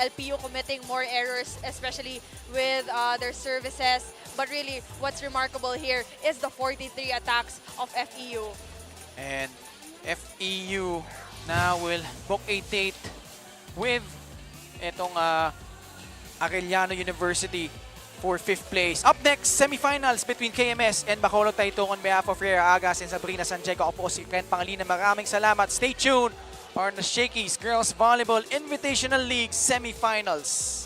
Speaker 2: LPU committing more errors, especially with their services. But really, what's remarkable here is the 43 attacks of FEU.
Speaker 5: And FEU now will book a date with itong Arellano University for 5th place. Up next, semifinals between KMS and Bacolod Taytong on behalf of Rhea Agas and Sabrina Santiago. Ako po si Ken Pangilinan. Maraming salamat. Stay tuned on the Shakey's Girls Volleyball Invitational League semifinals.